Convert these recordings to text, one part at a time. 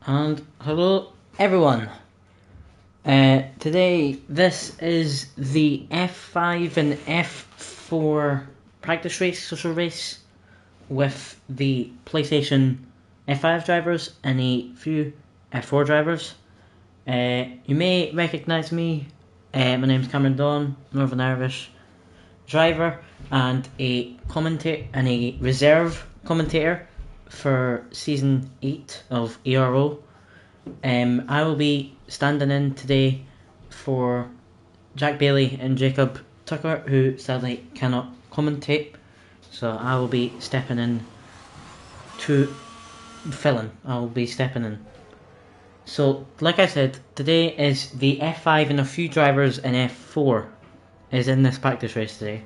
And hello everyone. Today this is the F5 and F4 practice race, social race with the PlayStation F5 drivers and a few F4 drivers. You may recognise me. My name's Cameron Dawn, Northern Irish driver and a commentator and a reserve commentator for season 8 of Ero. I will be standing in today for Jack Bailey and Jacob Tucker, who sadly cannot commentate, so I will be stepping in to fill in. I will be stepping in. So, like I said, today is the F5 and a few drivers in F4 is in this practice race today.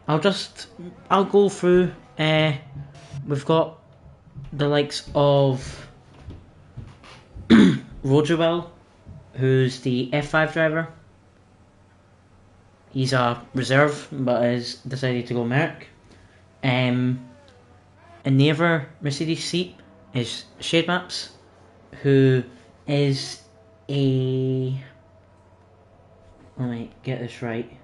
I'll go through. We've got the likes of Rogerwell, who's the F5 driver. He's a reserve, but has decided to go Merc. In the other Mercedes seat is Shade Maps, who is a... Let me get this right.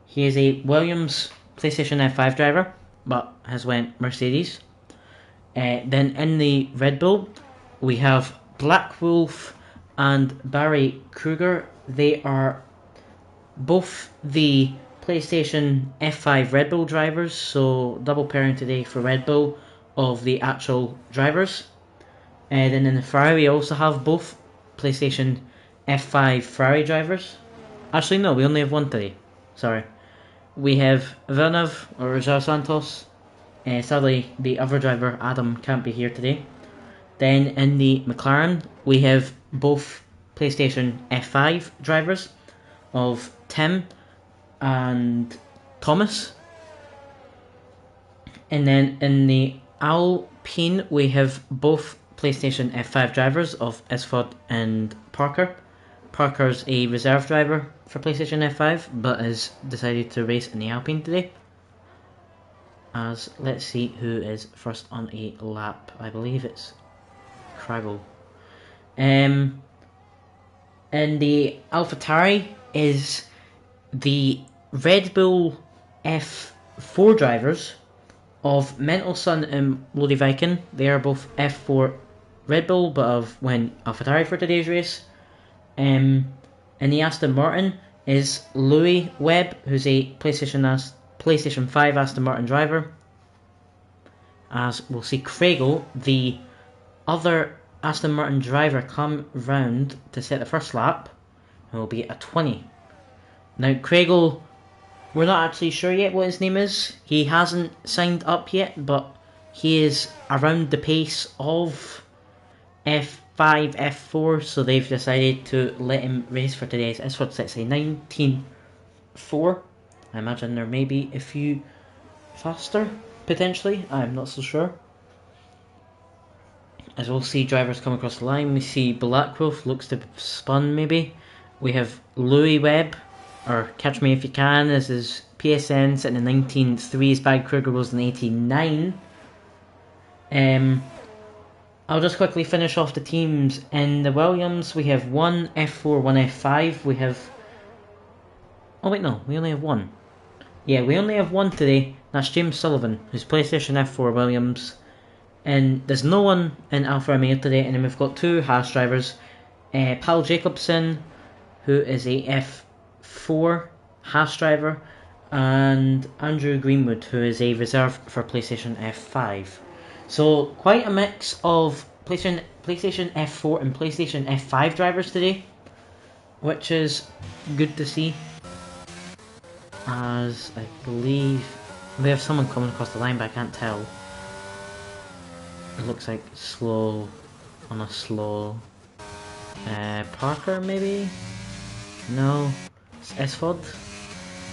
He is a Williams PlayStation F5 driver, but has went Mercedes. Then in the Red Bull, we have Black Wolf and Barry Kruger. They are both the PlayStation F5 Red Bull drivers, so double pairing today for Red Bull of the actual drivers. Then in the Ferrari, we also have both PlayStation F5 Ferrari drivers. Actually, no, we only have one today. Sorry. We have Villeneuve or Rajal Santos. Sadly, the other driver, Adam, can't be here today. Then in the McLaren, we have both PlayStation F5 drivers of Tim and Thomas. And then in the Alpine, we have both PlayStation F5 drivers of Isford and Parker. Parker's a reserve driver for PlayStation F5, but has decided to race in the Alpine today. Let's see who is first on a lap. I believe it's Craggle. And the AlphaTauri is the Red Bull F4 drivers of Mental Sun and Lodi Viking. They are both F4 Red Bull, but have went AlphaTauri for today's race. And the Aston Martin is Louis Webb, who's a PlayStation 5 Aston Martin driver. As we'll see Craigle, the other Aston Martin driver, come round to set the first lap, and will be a 20. Now Craigle, we're not actually sure yet what his name is. He hasn't signed up yet, but he is around the pace of F5, F4, so they've decided to let him race for today's Isford. Let's say 19.4. I imagine there may be a few faster, potentially. I'm not so sure. As we'll see drivers come across the line, we see Black Wolf looks to spun maybe. We have Louis Webb, or Catch Me If You Can, this is PSN sitting in 19.3, Bag Kruger was in 89. I'll just quickly finish off the teams. In the Williams, we have one F4, one F5. We have... Oh wait, no, we only have one. Yeah, we only have one today. That's James Sullivan, who's PlayStation F4 Williams. And there's no one in Alfa Romeo today. And then we've got two Haas drivers. Paul Jacobson, who is a F4 Haas driver. And Andrew Greenwood, who is a reserve for PlayStation F5. So, quite a mix of PlayStation F4 and PlayStation F5 drivers today, which is good to see. As I believe we have someone coming across the line, but I can't tell. It looks like slow on a slow Parker, maybe? No, it's Esford.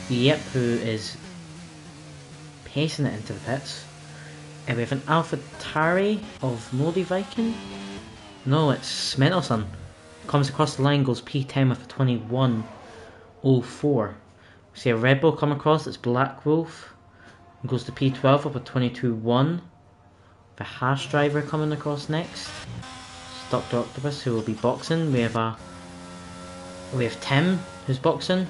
Yep, who is pacing it into the pits. We have an AlphaTauri of Lodi Viking. No, it's Mendelson. Comes across the line, goes P10 with a 21.04. See a Red Bull come across, it's Black Wolf. Goes to P12 up at 22-1. The Hash driver coming across next. It's Dr. Octopus, who will be boxing. We have Tim, who's boxing.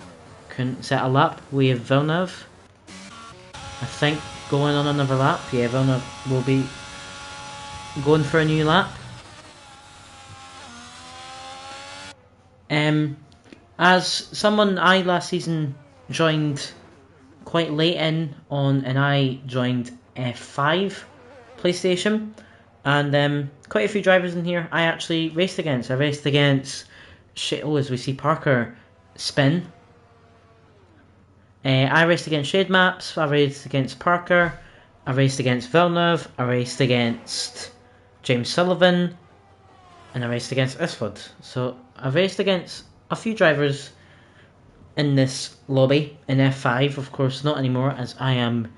Couldn't set a lap. We have Villeneuve, I think, going on another lap. Yeah, Villeneuve will be going for a new lap. As someone I last season joined quite late in on, and I joined F5 PlayStation, and quite a few drivers in here I actually raced against. I raced against as we see Parker spin. I raced against Shade Maps, I raced against Parker, I raced against Villeneuve, I raced against James Sullivan, and I raced against Isford. So I've raced against a few drivers in this lobby in F5, of course not anymore, as I am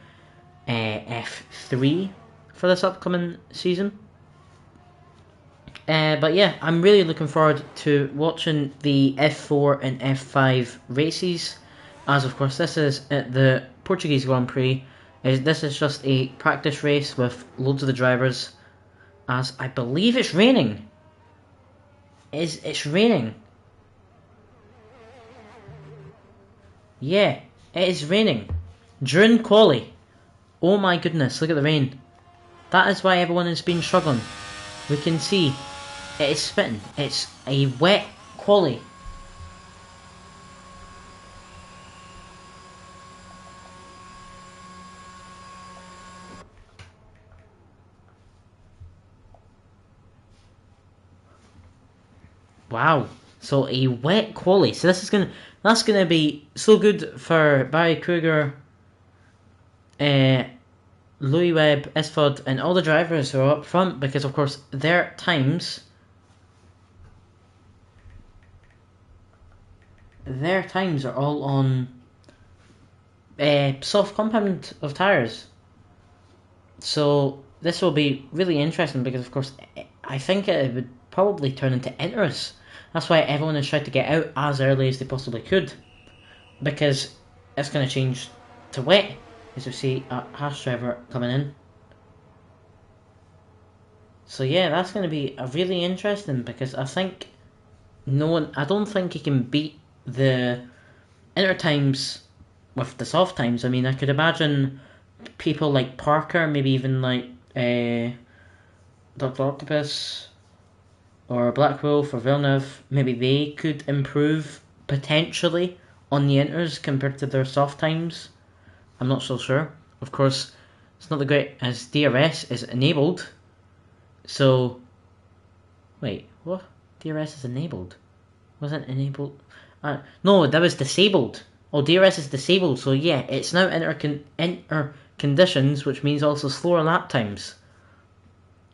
F3 for this upcoming season. But yeah, I'm really looking forward to watching the F4 and F5 races, as of course this is at the Portuguese Grand Prix. This is just a practice race with loads of the drivers, as I believe it's raining. It's raining? Yeah, it is raining. During quali. Oh my goodness, look at the rain. That is why everyone has been struggling. We can see it is spitting. It's a wet quali. Wow. So a wet quali. So that's gonna be so good for Barry Kruger, Louis Webb, Isford, and all the drivers who are up front, because of course their times are all on soft compound of tyres. So this will be really interesting, because of course I think it would probably turn into inters. That's why everyone has tried to get out as early as they possibly could, because it's going to change to wet, as we see a Hash driver coming in. So yeah, that's going to be a really interesting, because I don't think he can beat the inter times with the soft times. I mean, I could imagine people like Parker, maybe even like Dr. Octopus or Black Wolf or Villeneuve, maybe they could improve potentially on the inters compared to their soft times. I'm not so sure. Of course, it's not the great, as DRS is enabled. So, wait, what? DRS is enabled? Wasn't enabled? No, that was disabled. Oh, DRS is disabled, so yeah, it's now inter conditions, which means also slower lap times.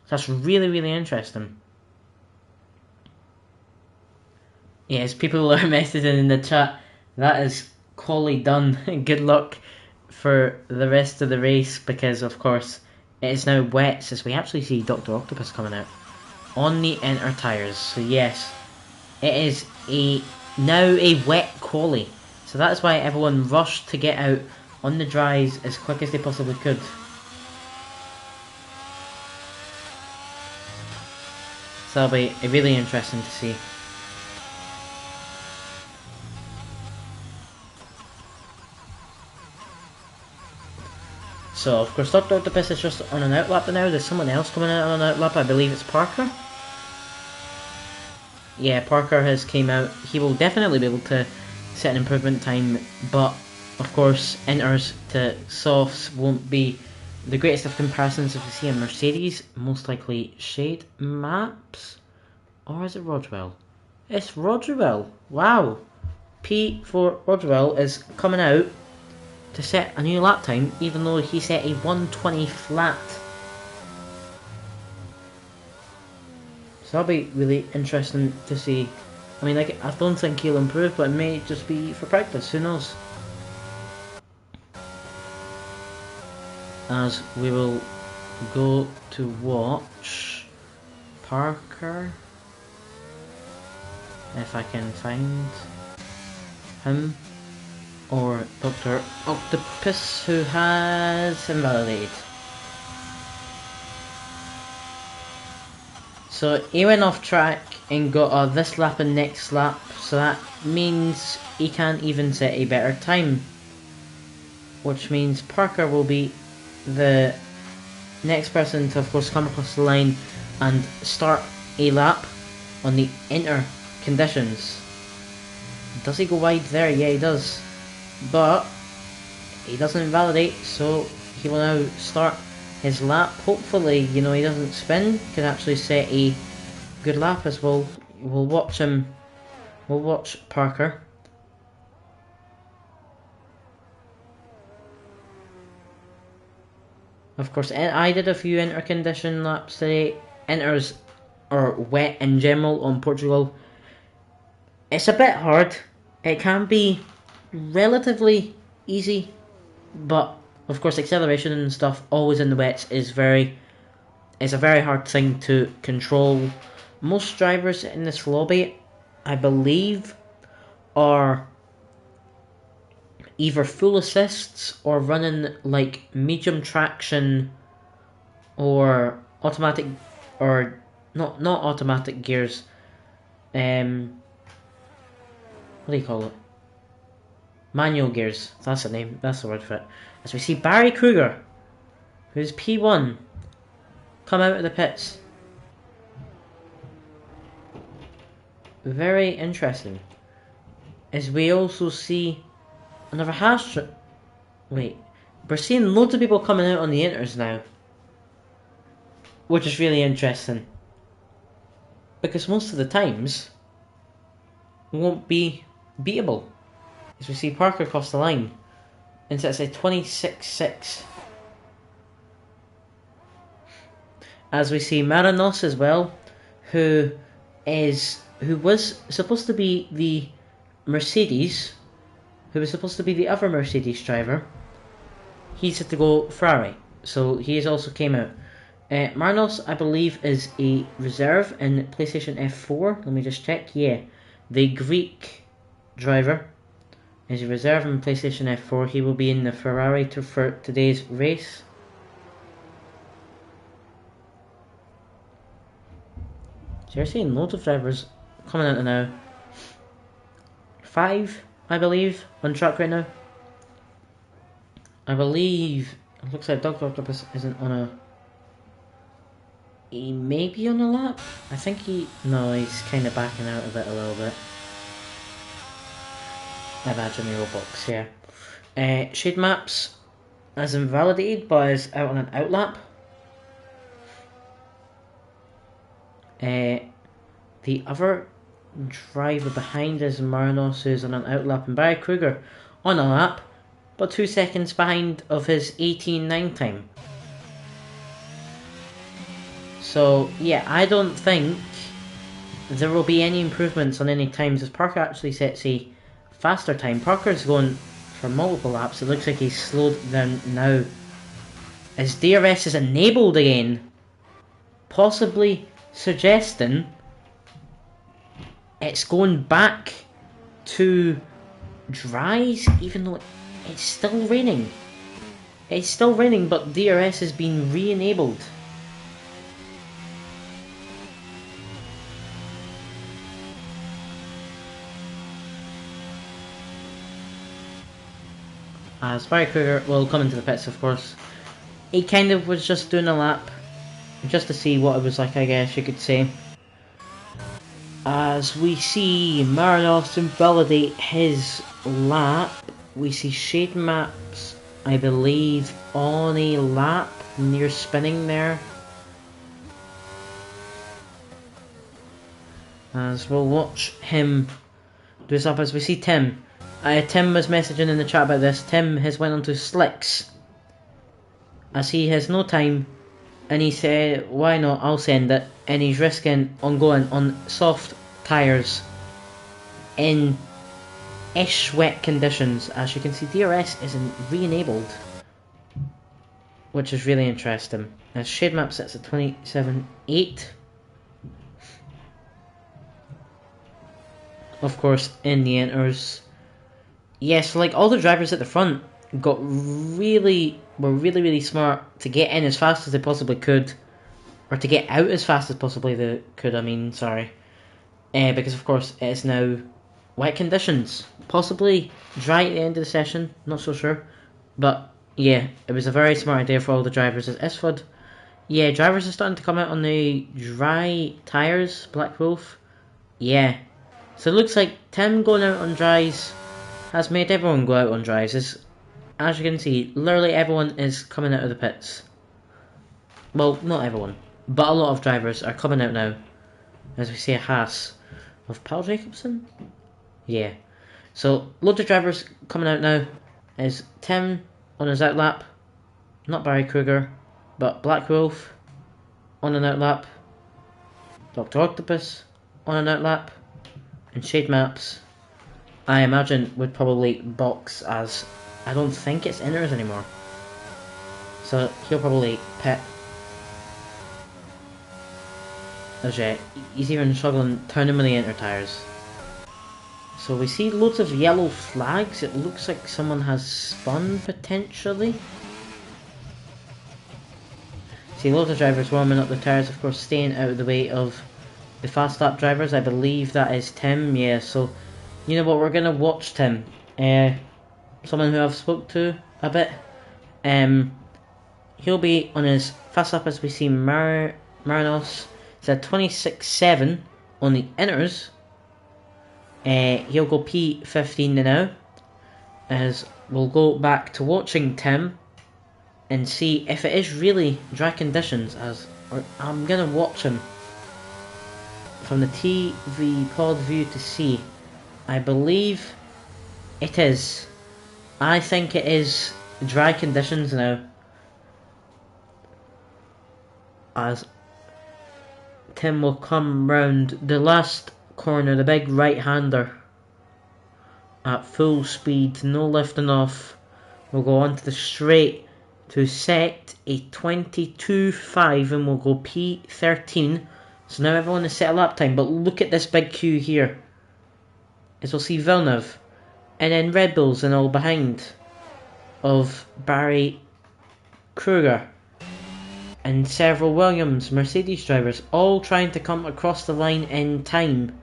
That's really, really interesting. Yes, people are messaging in the chat. That is quali done. Good luck for the rest of the race, because of course it is now wet, since we actually see Dr. Octopus coming out on the inter tyres. So yes, it is now a wet quali. So that is why everyone rushed to get out on the dries as quick as they possibly could. So that'll be really interesting to see. So of course Dr. Octopus is just on an outlap now. There's someone else coming out on an outlap. I believe it's Parker. Yeah, Parker has came out. He will definitely be able to set an improvement time, but of course inters to softs won't be the greatest of comparisons. If we see a Mercedes, most likely Shade Maps, or is it Rodwell? It's Rodwell. Wow. P4 Rodwell is coming out to set a new lap time, even though he set a 120 flat. So that'll be really interesting to see. I mean, like, I don't think he'll improve, but it may just be for practice, who knows. As we will go to watch Parker, if I can find him. or Dr. Octopus, who has invalidated. So he went off track and got a this lap and next lap, so that means he can't even set a better time. Which means Parker will be the next person to, of course, come across the line and start a lap on the inner conditions. Does he go wide there? Yeah, he does. But he doesn't invalidate, so he will now start his lap. Hopefully, you know, he doesn't spin. Can actually set a good lap as well. We'll watch him. We'll watch Parker. Of course, I did a few inter-condition laps today. Inters are wet in general on Portugal. It's a bit hard. It can be relatively easy, but of course acceleration and stuff always in the wets is a very hard thing to control. Most drivers in this lobby, I believe, are either full assists or running like medium traction or automatic, or not automatic gears. What do you call it? Manual gears. That's the name. That's the word for it. As we see Barry Kruger, who's P1, come out of the pits. Very interesting. As we also see another hash. Wait, we're seeing loads of people coming out on the inters now, which is really interesting. Because most of the times won't be beatable. As we see Parker across the line, and so it's a 26.6. As we see Marinos as well, who was supposed to be the Mercedes, who was supposed to be the other Mercedes driver. He's had to go Ferrari, so he has also came out. Marinos, I believe, is a reserve in PlayStation F4. Let me just check. Yeah, the Greek driver is a reserve in PlayStation F4. He will be in the Ferrari for today's race. So you're seeing loads of drivers coming out now. 5, I believe, on track right now. I believe it looks like Dr. Octopus isn't on a. He may be on a lap. I think no, he's kind of backing out of it a little bit. I imagine the box, yeah. Shade Maps is invalidated, but is out on an outlap. The other driver behind is Marinos, who's on an outlap, and Barry Kruger on a lap, but 2 seconds behind of his 18.9 time. So yeah, I don't think there will be any improvements on any times as Parker actually sets a faster time. Parker's going for multiple laps. It looks like he's slowed down now as DRS is enabled again, possibly suggesting it's going back to dries, even though it's still raining. It's still raining, but DRS has been re-enabled. As Barry Kruger will come into the pits, of course. He kind of was just doing a lap, just to see what it was like, I guess you could say. As we see Marinos invalidate his lap, we see Shade Maps, I believe, on a lap near spinning there. As we'll watch him do his lap, as we see Tim. Tim was messaging in the chat about this. Tim has went on to slicks, as he has no time, and he said, why not, I'll send it, and he's risking on going on soft tyres in ish wet conditions. As you can see, DRS isn't re-enabled, which is really interesting. As Shade Map sits at 27.8. Of course, in the enters, yes, like all the drivers at the front were really smart to get in as fast as they possibly could, or to get out as fast as possibly they could. I mean, sorry, because of course it is now wet conditions, possibly dry at the end of the session. Not so sure, but yeah, it was a very smart idea for all the drivers. As Isford, yeah, drivers are starting to come out on the dry tyres. Black Wolf, yeah. So it looks like Tim going out on dries has made everyone go out on dries. As you can see, literally everyone is coming out of the pits. Well, not everyone, but a lot of drivers are coming out now. As we see a Haas of Paul Jacobson. Yeah. So loads of drivers coming out now. Is Tim on his outlap, not Barry Kruger, but Black Wolf on an outlap, Dr. Octopus on an outlap, and Shade Maps, I imagine, would probably box, as I don't think it's inners anymore. So he'll probably pit. As he's even struggling turning with the inner tyres. So we see loads of yellow flags. It looks like someone has spun potentially. See loads of drivers warming up the tyres, of course staying out of the way of the fast lap drivers. I believe that is Tim, yeah, so you know what, we're gonna watch Tim. Someone who I've spoke to a bit. He'll be on his fast lap as we see Marinos. It's a 26.7 on the inners. He'll go P15 now, as we'll go back to watching Tim and see if it is really dry conditions, as I'm gonna watch him from the TV pod view to see. I believe it is. I think it is dry conditions now, as Tim will come round the last corner, the big right-hander, at full speed, no lifting off. We'll go onto the straight to set a 22.5 and we'll go P13. So now everyone has set a lap time, but look at this big queue here. As we'll see Villeneuve, and then Red Bulls and all behind of Barry Kruger, and several Williams Mercedes drivers, all trying to come across the line in time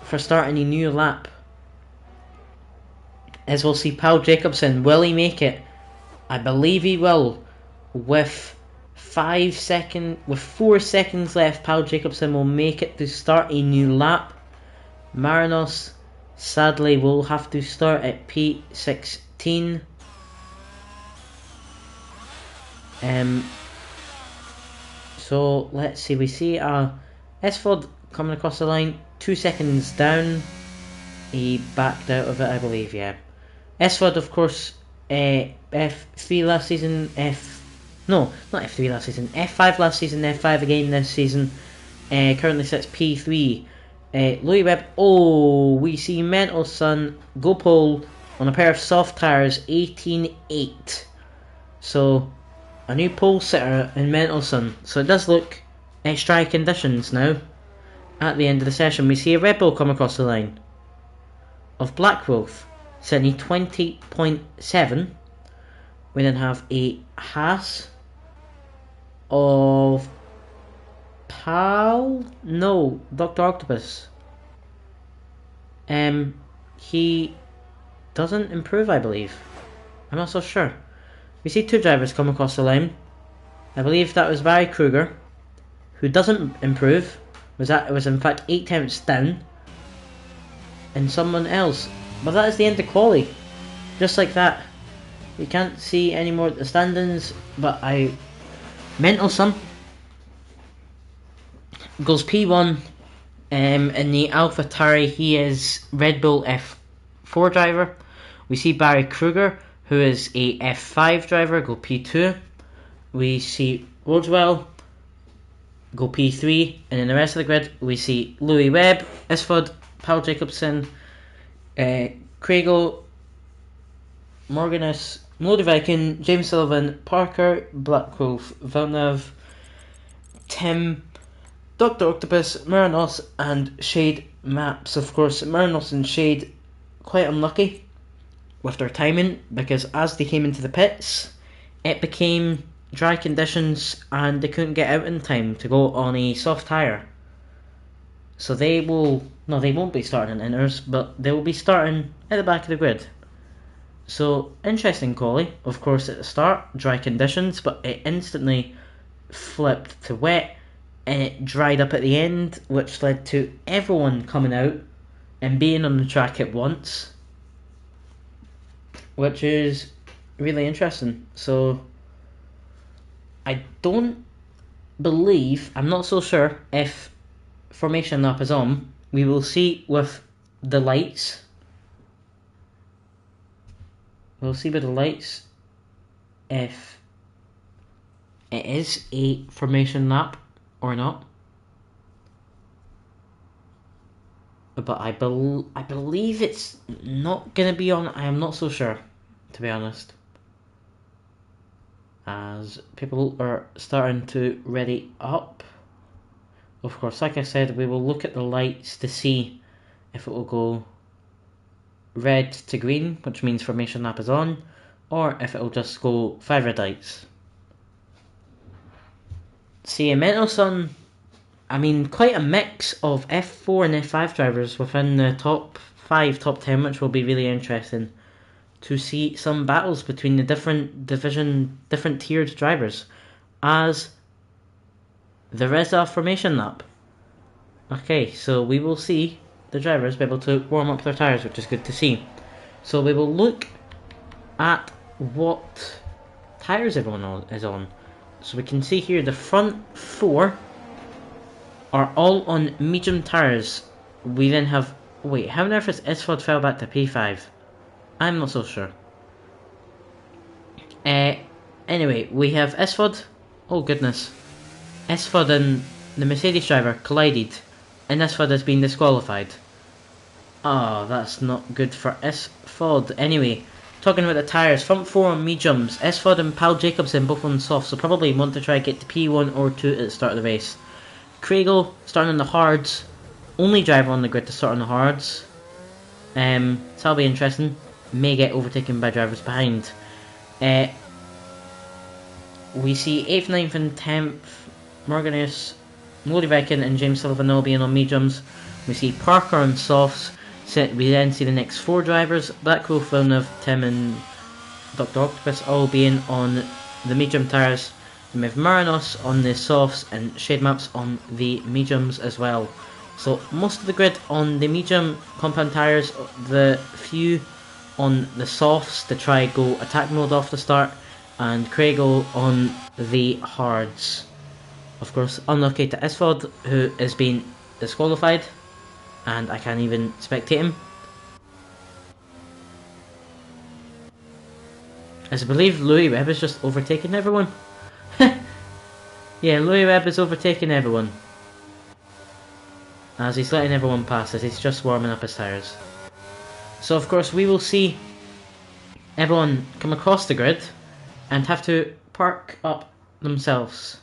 for starting a new lap. As we'll see Paul Jacobson, will he make it? I believe he will. With 4 seconds left, Paul Jacobson will make it to start a new lap. Marinos, sadly, will have to start at P16. So let's see, we see Esford coming across the line, 2 seconds down. He backed out of it, I believe, yeah. Esford, of course, F3 last season, not F3 last season, F5 last season, F5 again this season. Currently sits P3. Louis Webb, we see Mendelson go pole on a pair of soft tyres, 18.8. So a new pole sitter in Mendelson. So it does look dry conditions now. At the end of the session, we see a Red Bull come across the line of Black Wolf, setting 20.7. We then have a Haas of Dr. Octopus. He doesn't improve, I believe. I'm not so sure. We see two drivers come across the line. I believe that was Barry Kruger, who doesn't improve. It was in fact 8 tenths down. And someone else. But that is the end of quali. Just like that. We can't see any more at the standings, but Mendelson goes P1 in the AlphaTauri. He is Red Bull F4 driver. We see Barry Kruger, who is a F5 driver, go P2. We see Rodswell go P3, and in the rest of the grid we see Louis Webb, Isford, Paul Jacobson, Craigo, Morganus, Modivikin, James Sullivan, Parker, Blackwolf, Villeneuve, Tim, Dr. Octopus, Marinos, and Shade Maps. Of course, Marinos and Shade quite unlucky with their timing, because as they came into the pits, it became dry conditions and they couldn't get out in time to go on a soft tyre. So they won't be starting in inners, but they will be starting at the back of the grid. So interesting quali, of course at the start, dry conditions, but it instantly flipped to wet and it dried up at the end, which led to everyone coming out and being on the track at once, which is really interesting. So I don't believe, I'm not so sure if formation lap is on. We will see with the lights. We'll see with the lights if it is a formation lap or not. But I believe it's not going to be on. I am not so sure, to be honest. As people are starting to ready up. Of course, like I said, we will look at the lights to see if it will go red to green, which means formation lap is on, or if it will just go 5 red lights. See, Mendelssohn, I mean, quite a mix of F4 and F5 drivers within the top 5, top 10, which will be really interesting to see some battles between the different tiered drivers as there is a formation lap. Okay, so we will see the drivers be able to warm up their tyres, which is good to see. So we will look at what tyres everyone is on. So we can see here the front 4 are all on medium tyres. We then have, wait, how on earth is S5 fell back to P5? I'm not so sure. Anyway, we have S5, oh goodness, S5 and the Mercedes driver collided, and S5 has been disqualified. Oh, that's not good for S5. Anyway, talking about the tyres, front 4 on mediums, S5 and Paul Jacobsen both on soft, so probably want to try and get to P1 or 2 at the start of the race. Craigle starting on the hards, only driver on the grid to start on the hards. So that'll be interesting. May get overtaken by drivers behind. We see 8th, 9th and 10th Morganius, Modi Viking and James Sullivan all being on mediums. We see Parker on softs. We then see the next 4 drivers, Blackwolf, Villeneuve, Tim and Dr. Octopus all being on the medium tyres. We have Marinos on the softs and Shade Maps on the mediums as well. So most of the grid on the medium compound tyres, the few on the softs to try go attack mode off the start, and Craigle on the hards. Of course, unlucky to Isford, who has been disqualified, and I can't even spectate him. As I believe Louis Webb is just overtaking everyone. Yeah, Louis Webb is overtaking everyone. As he's letting everyone pass as he's just warming up his tyres. So of course we will see everyone come across the grid and have to park up themselves.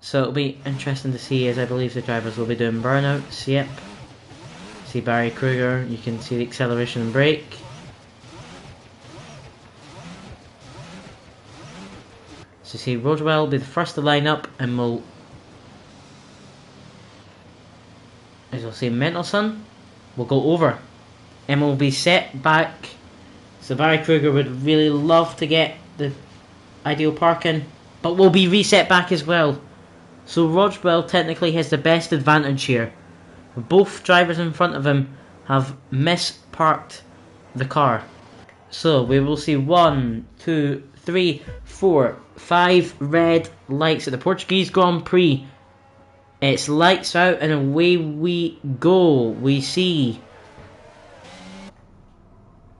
So it'll be interesting to see, as I believe the drivers will be doing burnouts. Yep. See Barry Kruger, you can see the acceleration and brake. So see Rodwell will be the first to line up, and we'll, as you'll see, Mendelssohn will go over and will be set back. So Barry Kruger would really love to get the ideal parking, but will be reset back as well. So Rodwell technically has the best advantage here. Both drivers in front of him have misparked the car. So we will see 1, 2, 3, 4, 5 red lights at the Portuguese Grand Prix. It's lights out and away we go. We see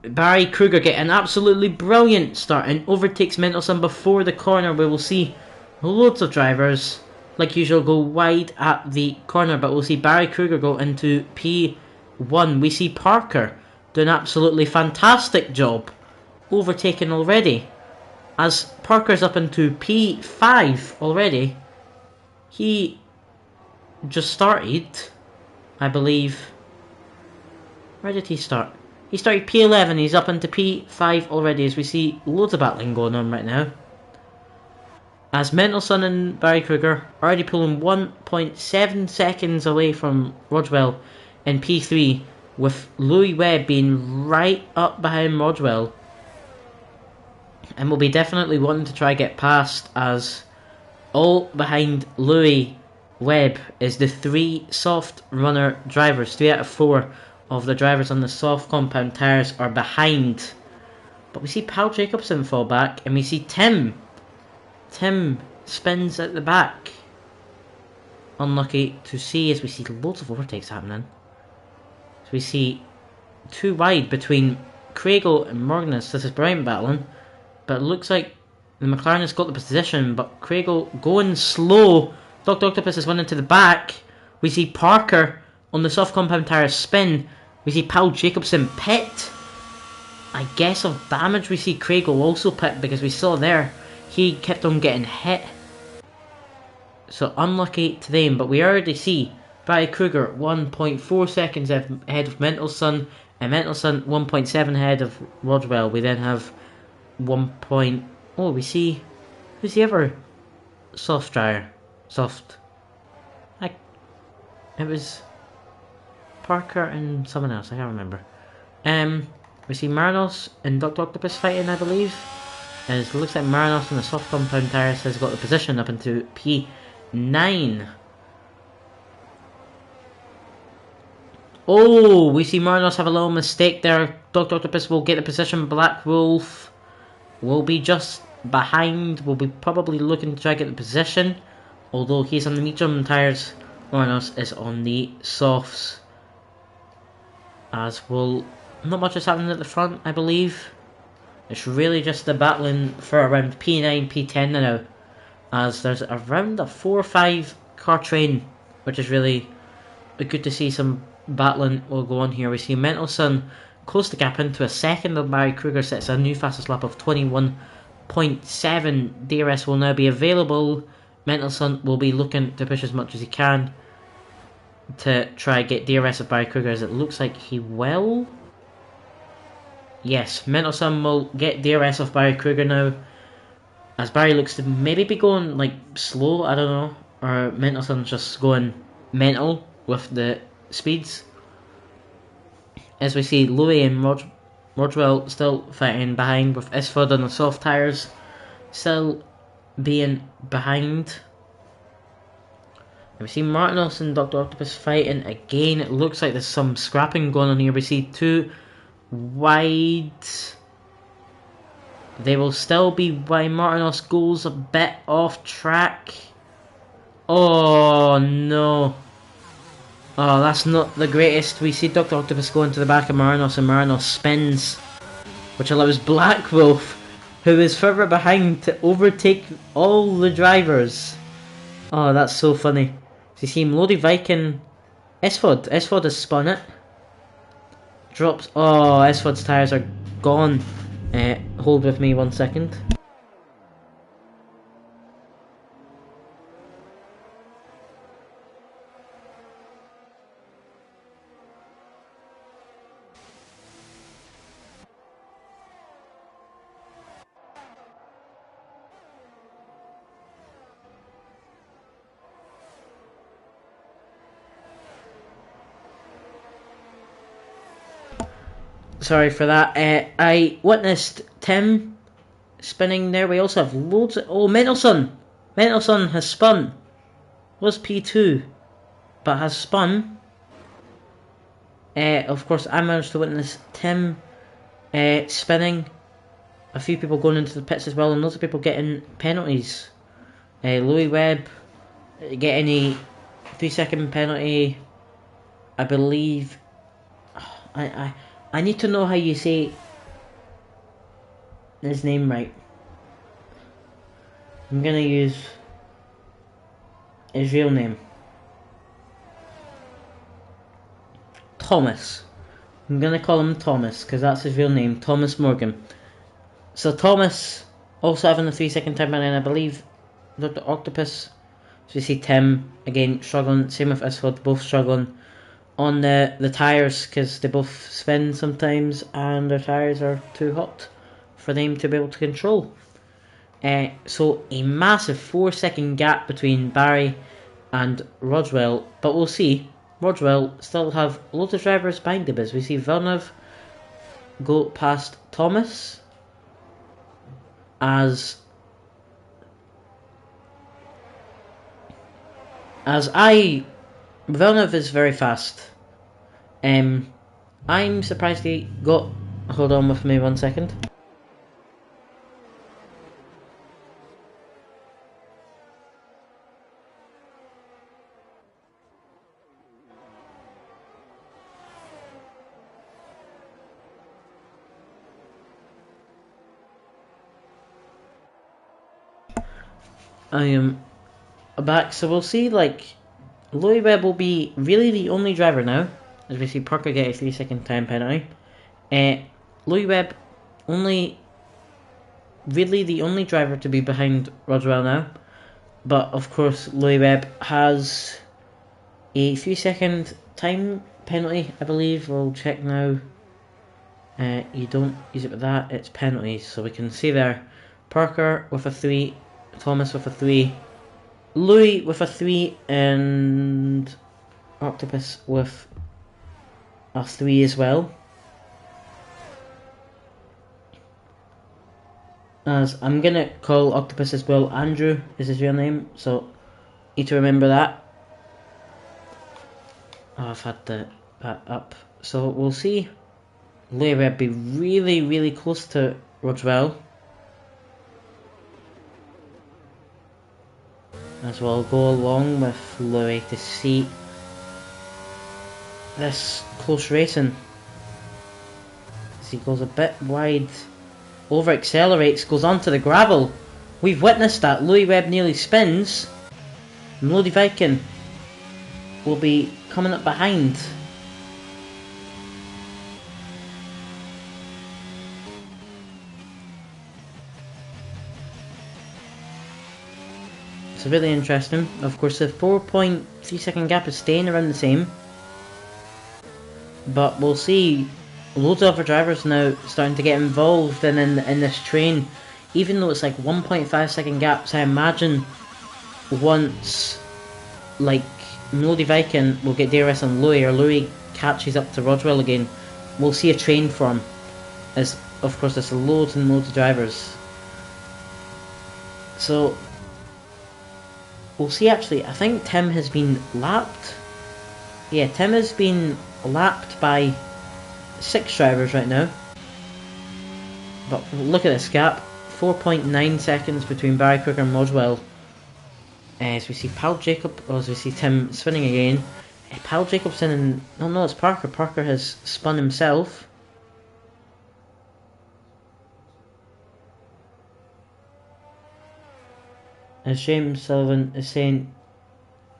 Barry Kruger get an absolutely brilliant start and overtakes Mendelssohn before the corner. We will see loads of drivers, like usual, go wide at the corner, but we'll see Barry Kruger go into P1. We see Parker do an absolutely fantastic job, overtaken already. As Parker's up into P5 already, he just started, I believe. Where did he start? He started P11, he's up into P5 already, as we see loads of battling going on right now. As Mendelssohn and Barry Kruger already pulling 1.7 seconds away from Rodwell in P3, with Louis Webb being right up behind Rodwell. And will be definitely wanting to try get past, as all behind Louis Webb is the 3 soft runner drivers. 3 out of 4 of the drivers on the soft compound tyres are behind. But we see Paul Jacobson fall back, and we see Tim spins at the back. Unlucky to see, as we see loads of overtakes happening. So we see 2 wide between Craigle and Morganus. This is brilliant battling, but it looks like the McLaren has got the position, but Craigle going slow. Dr. Octopus is running to the back. We see Parker on the soft compound tyre spin. We see Paul Jacobson pit. I guess of damage. We see Craigle also pit, because we saw there he kept on getting hit. So unlucky to them, but we already see Barry Kruger 1.4 seconds ahead of Mendelssohn, and Mendelssohn 1.7 ahead of Rodwell. We then have 1. Oh, we see, who's the other soft dryer? It was Parker and someone else, I can't remember. We see Marinos and Dr. Octopus fighting, I believe. As it looks like Marinos on the soft compound tyres has got the position up into P9. Oh, we see Marinos have a little mistake there. Dr. Octopus will get the position. Black Wolf will be just behind. Will be probably looking to try to get the position, although he's on the medium tyres. Marinos is on the softs. As well, not much is happening at the front, I believe. It's really just the battling for around P9, P10 now, as there's around a 4 or 5 car train, which is really good to see. Some battling will go on here. We see Mendelssohn close the gap into a second of Barry Kruger, sets a new fastest lap of 21.7. DRS will now be available. Mendelssohn will be looking to push as much as he can to try get DRS of Barry Kruger, as it looks like he will. Yes, Mendelssohn will get DRS of Barry Kruger now, as Barry looks to maybe be going like slow, I don't know, or Mendelssohn's just going mental with the speeds. As we see Louis and Rodwell still fighting behind, with Isford on the soft tyres still being behind. And we see Martinos and Dr. Octopus fighting again. It looks like there's some scrapping going on here. We see 2 wide. They will still be wide. Martinos goes a bit off track. Oh no. Oh, that's not the greatest. We see Dr. Octopus going to the back of Marinos, and Marinos spins, which allows Black Wolf, who is further behind, to overtake all the drivers. Oh, that's so funny. So you see Lodi Viking, Esford has spun it. Drops. Oh, Esford's tyres are gone. Hold with me 1 second. Sorry for that. I witnessed Tim spinning there. We also have loads of... Oh, Mendelssohn! Mendelssohn has spun. Was P2, but has spun. Of course, I managed to witness Tim spinning. A few people going into the pits as well, and lots of people getting penalties. Louis Webb getting a 3-second penalty, I believe. I need to know how you say his name right. I'm gonna use his real name. Thomas. I'm gonna call him Thomas, because that's his real name, Thomas Morgan. So Thomas also having a 3-second time penalty, and I believe Dr. Octopus. So you see Tim again struggling, same with Isford, both struggling. on the tyres, because they both spin sometimes and their tyres are too hot for them to be able to control. So a massive 4-second gap between Barry and Rodwell, but we'll see. Rodwell still have loads of drivers behind him as we see Villeneuve go past Thomas as Villeneuve is very fast. I'm surprised he got. Hold on with me 1 second. I am back, so we'll see. Like, Louis Webb will be really the only driver now, as we see Parker get a 3-second time penalty. Louis Webb really the only driver to be behind Rodwell now, but of course Louis Webb has a 3-second time penalty, I believe. We'll check now. You don't use it with that, it's penalties, so we can see there Parker with a 3, Thomas with a 3, Louis with a 3, and Octopus with a 3 as well. As I'm gonna call Octopus as well Andrew is his real name, so need to remember that. Oh, I've had that up. So we'll see Louis Webb be really close to Rodwell. As we'll go along with Louis to see this close racing. As he goes a bit wide, over accelerates, goes onto the gravel. We've witnessed that. Louis Webb nearly spins. Melody Viking will be coming up behind. It's really interesting. Of course, the 4.3 second gap is staying around the same, but we'll see loads of other drivers now starting to get involved in this train, even though it's like 1.5 second gaps. I imagine once like Melody Viking will get DRS on Louis, or Louis catches up to Rodwell again, we'll see a train form, as of course there's loads and loads of drivers. So we'll see. Actually, I think Tim has been lapped. Yeah, Tim has been lapped by 6 drivers right now. But look at this gap, 4.9 seconds between Barry Kruger and Rodwell. As we see Paul Jacob, or as we see Tim spinning again. Paul Jacobson and no, it's Parker. Parker has spun himself. As James Sullivan is saying,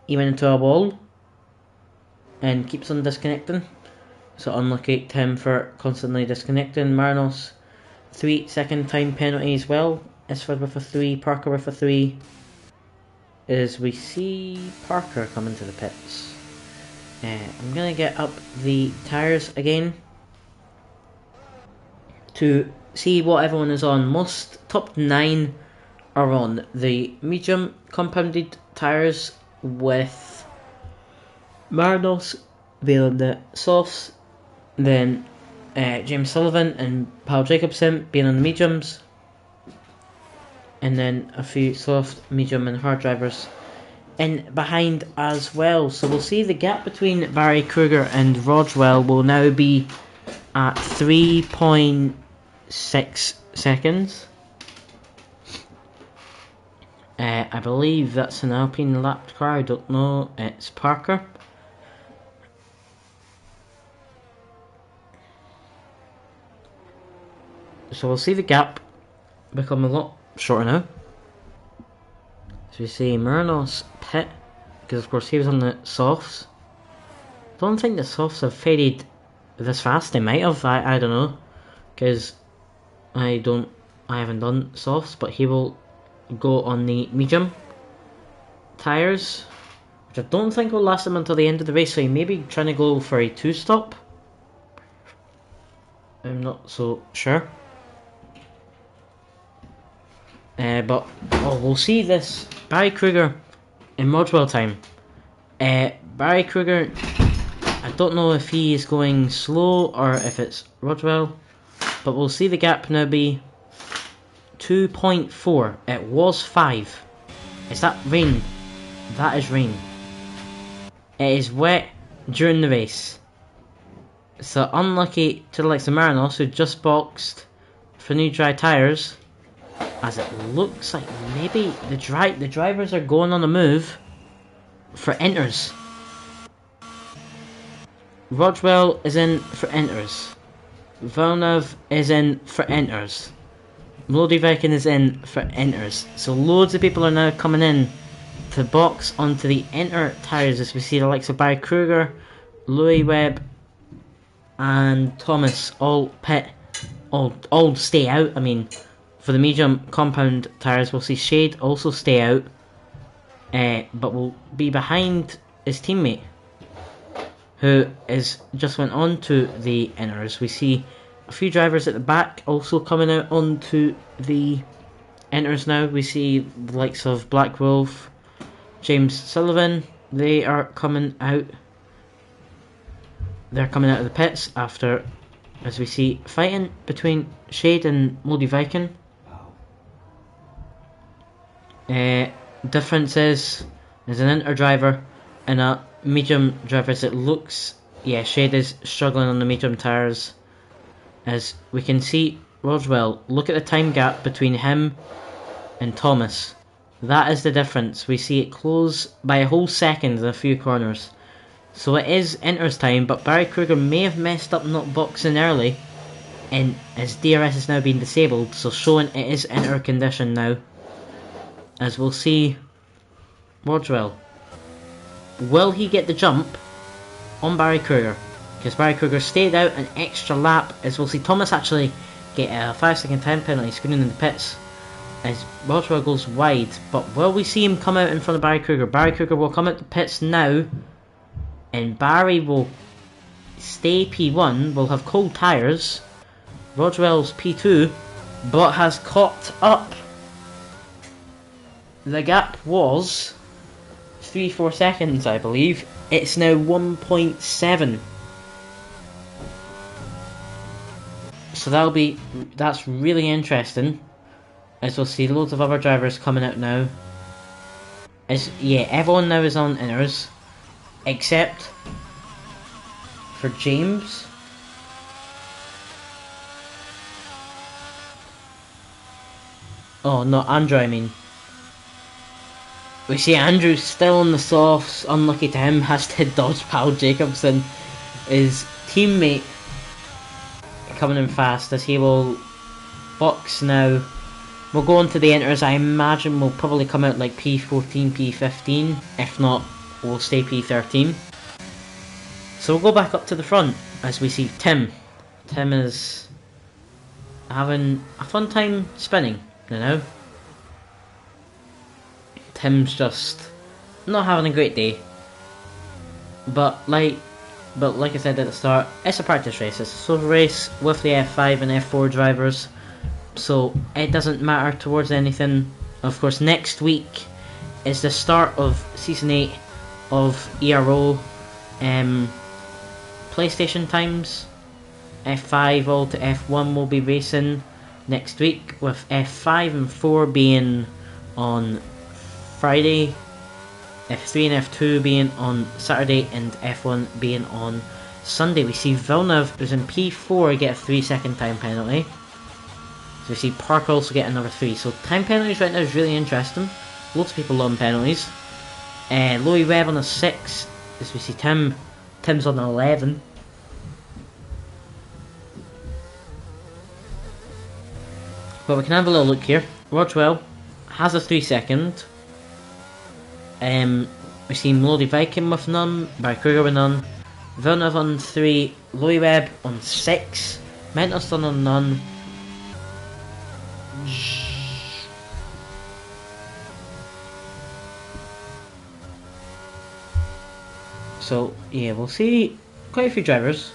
he went into a wall and keeps on disconnecting. So unlucky Tim for constantly disconnecting. Marinos 3-second time penalty as well. Isford with a 3, Parker with a 3. As we see Parker coming to the pits. I'm going to get up the tyres again to see what everyone is on. Most top 9 are on the medium compounded tyres, with Marinos being on the softs, then James Sullivan and Paul Jacobson being on the mediums, and then a few soft, medium and hard drivers in behind as well. So we'll see the gap between Barry Kruger and Rodwell will now be at 3.6 seconds. I believe that's an Alpine lapped car, I don't know, it's Parker. So we'll see the gap become a lot shorter now. So we see Marinos pit, because of course he was on the softs. Don't think the softs have faded this fast. They might have, I don't know, because I haven't done softs, but he will go on the medium tyres, which I don't think will last him until the end of the race, so he may be trying to go for a 2-stop. I'm not so sure. But we'll see this Barry Kruger in Rodwell time. Barry Kruger, I don't know if he is going slow or if it's Rodwell, but we'll see the gap now be 2.4. It was 5. Is that rain? That is rain. It is wet during the race. So unlucky to the likes of Marinos, who just boxed for new dry tyres, as it looks like maybe the drivers are going on a move for inters. Rodwell is in for inters. Villeneuve is in for inters. Melody Viking is in for inters. So loads of people are now coming in to box onto the inter tyres, as we see the likes of Barry Kruger, Louis Webb and Thomas all stay out. I mean, for the medium compound tyres we'll see Shade also stay out, but will be behind his teammate, who is just went on to the inters. We see a few drivers at the back also coming out onto the inters now. We see the likes of Black Wolf, James Sullivan, they are coming out. They're coming out of the pits after, as we see, fighting between Shade and Moldy Viking. Difference is, there's an inter driver and a medium driver. As it looks, yeah, Shade is struggling on the medium tyres. As we can see, Rodwell, look at the time gap between him and Thomas. That is the difference. We see it close by a whole second in a few corners. So it is Inter's time, but Barry Kruger may have messed up not boxing early, and his DRS is now being disabled, so showing it is Inter condition now. As we'll see Rodwell. Will he get the jump on Barry Kruger? Because Barry Kruger stayed out an extra lap, as we'll see Thomas actually get a 5-second time penalty screening in the pits as Rodwell goes wide. But will we see him come out in front of Barry Kruger? Barry Kruger will come out the pits now, and Barry will stay P1, will have cold tyres. Rodwell's P2, but has caught up. The gap was 3-4 seconds, I believe. It's now 1.7. So that's really interesting, as we'll see loads of other drivers coming out now. Everyone now is on inners, except for James. Oh, not Andrew, I mean. We see Andrew still on the softs, unlucky to him, has to dodge Pal Jacobson, his teammate, coming in fast as he will box now. We'll go on to the enters. I imagine we'll probably come out like P14, P15, if not we'll stay P13. So we'll go back up to the front as we see Tim. Tim is having a fun time spinning, you know. Tim's just not having a great day. But like I said at the start, it's a practice race. It's a solo race with the F5 and F4 drivers, so it doesn't matter towards anything. Of course, next week is the start of Season 8 of Ero. PlayStation times. F5 all to F1 will be racing next week, with F5 and 4 being on Friday, F3 and F2 being on Saturday, and F1 being on Sunday. We see Villeneuve, who's in P4, get a 3-second time penalty. So we see Park also get another 3. So time penalties right now is really interesting. Lots of people love penalties. Louis Webb on a 6. As we see Tim's on an 11. But we can have a little look here. Rodwell has a 3-second. We see Melody Viking with none, Barry Kruger with none, Villeneuve on 3, Louis Webb on 6, Mendelson on none. So yeah, we'll see quite a few drivers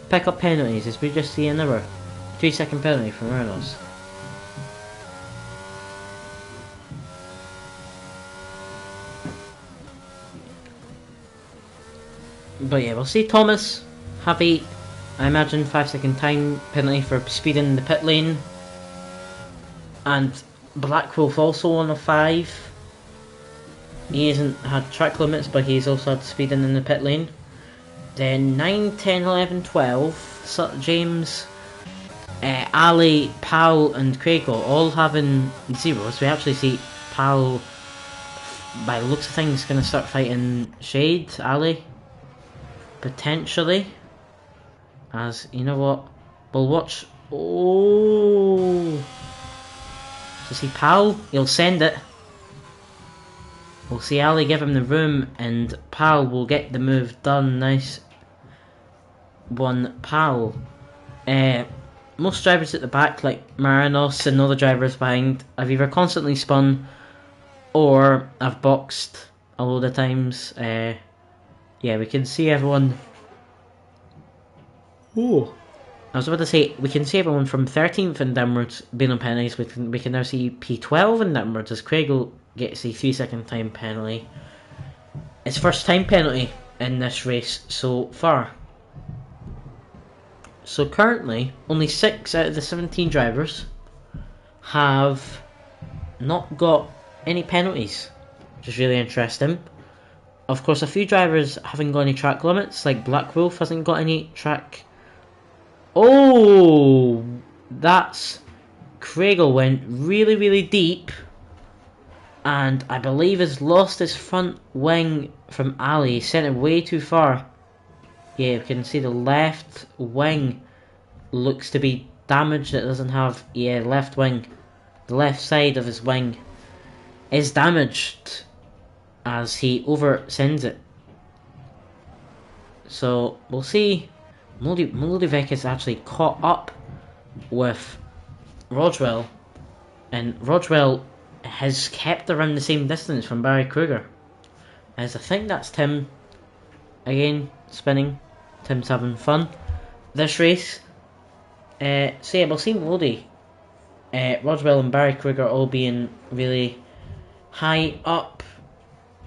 pick up penalties as we just see another 3-second penalty from Reynolds. But yeah, we'll see Thomas have a, I imagine, 5-second time penalty for speeding in the pit lane. And Black Wolf also on a 5. He hasn't had track limits, but he's also had speeding in the pit lane. Then 9, 10, 11, 12, so James, Ali, Powell and Craig all having 0s. We actually see Powell, by the looks of things, going to start fighting Shade, Ali, potentially. As, you know what, we'll watch. Oh, so see Powell, he'll send it. We'll see Ali give him the room, and Powell will get the move done. Nice one, Powell. Most drivers at the back, like Marinos and other drivers behind, have either constantly spun or have boxed a load of times. Yeah, we can see everyone. Oh, I was about to say, we can see everyone from 13th and downwards being on penalties. We can now see P12 and downwards as Craig will get a 3-second time penalty. His first time penalty in this race so far. So currently, only 6 out of the 17 drivers have not got any penalties, which is really interesting. Of course, a few drivers haven't got any track limits, like Black Wolf hasn't got any track. Oh, that's Craigle went really deep, and I believe has lost his front wing from Ali. He sent it way too far. Yeah, you can see the left wing looks to be damaged. It doesn't have, yeah, left wing. The left side of his wing is damaged as he oversends it. So we'll see. Molodivec is actually caught up with Rodwell, and Rodwell has kept around the same distance from Barry Kruger. As I think that's Tim again spinning. Tim's having fun this race. So yeah, we'll see Molody, Rodwell and Barry Kruger all being really high up.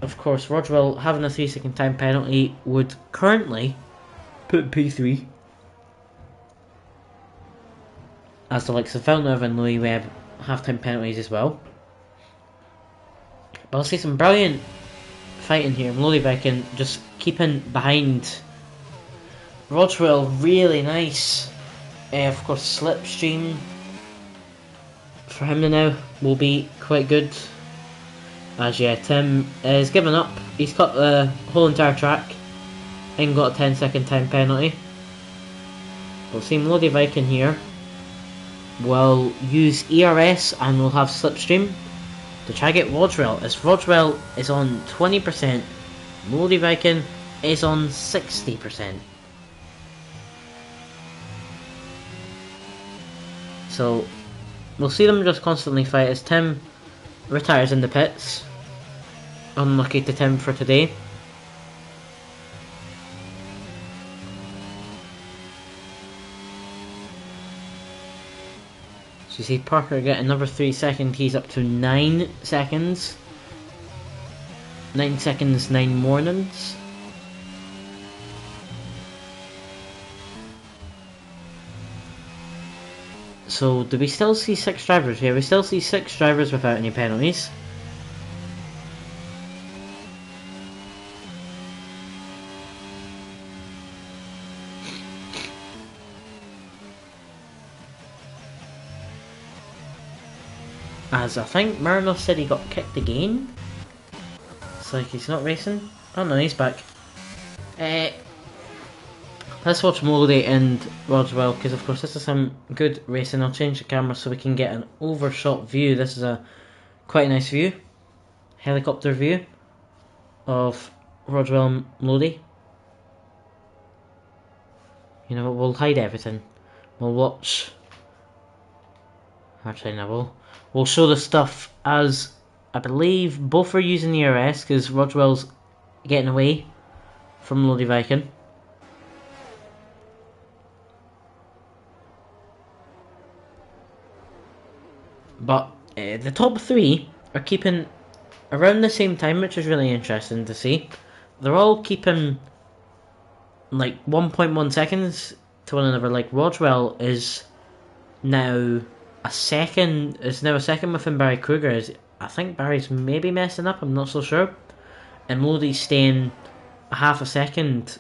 Of course, Rodwell having a 3-second time penalty would currently put P3, as the likes of Villeneuve and Louis Webb have time penalties as well. But I'll see some brilliant fighting here. Molodivec and just keeping behind Rodwell, really nice. Of course, slipstream for him now will be quite good. As yeah, Tim is giving up. He's cut the whole entire track and got a 10-second time penalty. We'll see Molodivec in here will use ERS and we'll have slipstream to try to get Rodwell, as Rodwell is on 20%, Molodivec is on 60%. So we'll see them just constantly fight as Tim retires in the pits. Unlucky to Tim for today. So you see Parker get another 3 seconds, he's up to 9 seconds. 9 seconds, 9 mornings. So do we still see 6 drivers here? We still see 6 drivers without any penalties. As I think Marinos said he got kicked again. It's like he's not racing. Oh no, he's back. Let's watch Molody and Rodwell, because of course this is some good racing. I'll change the camera so we can get an overshot view. This is a quite a nice view. Helicopter view of Rodwell and Molody. You know what, we'll hide everything. We'll watch. Actually no, we'll show the stuff as I believe both are using the ERS because Rodwell's getting away from Lodi Viking. But the top three are keeping around the same time, which is really interesting to see. They're all keeping like 1.1 seconds to one another. Like Rodwell is now a second. Is now a second within Barry Kruger. I think Barry's maybe messing up. I'm not so sure. And Lodi's staying a half a second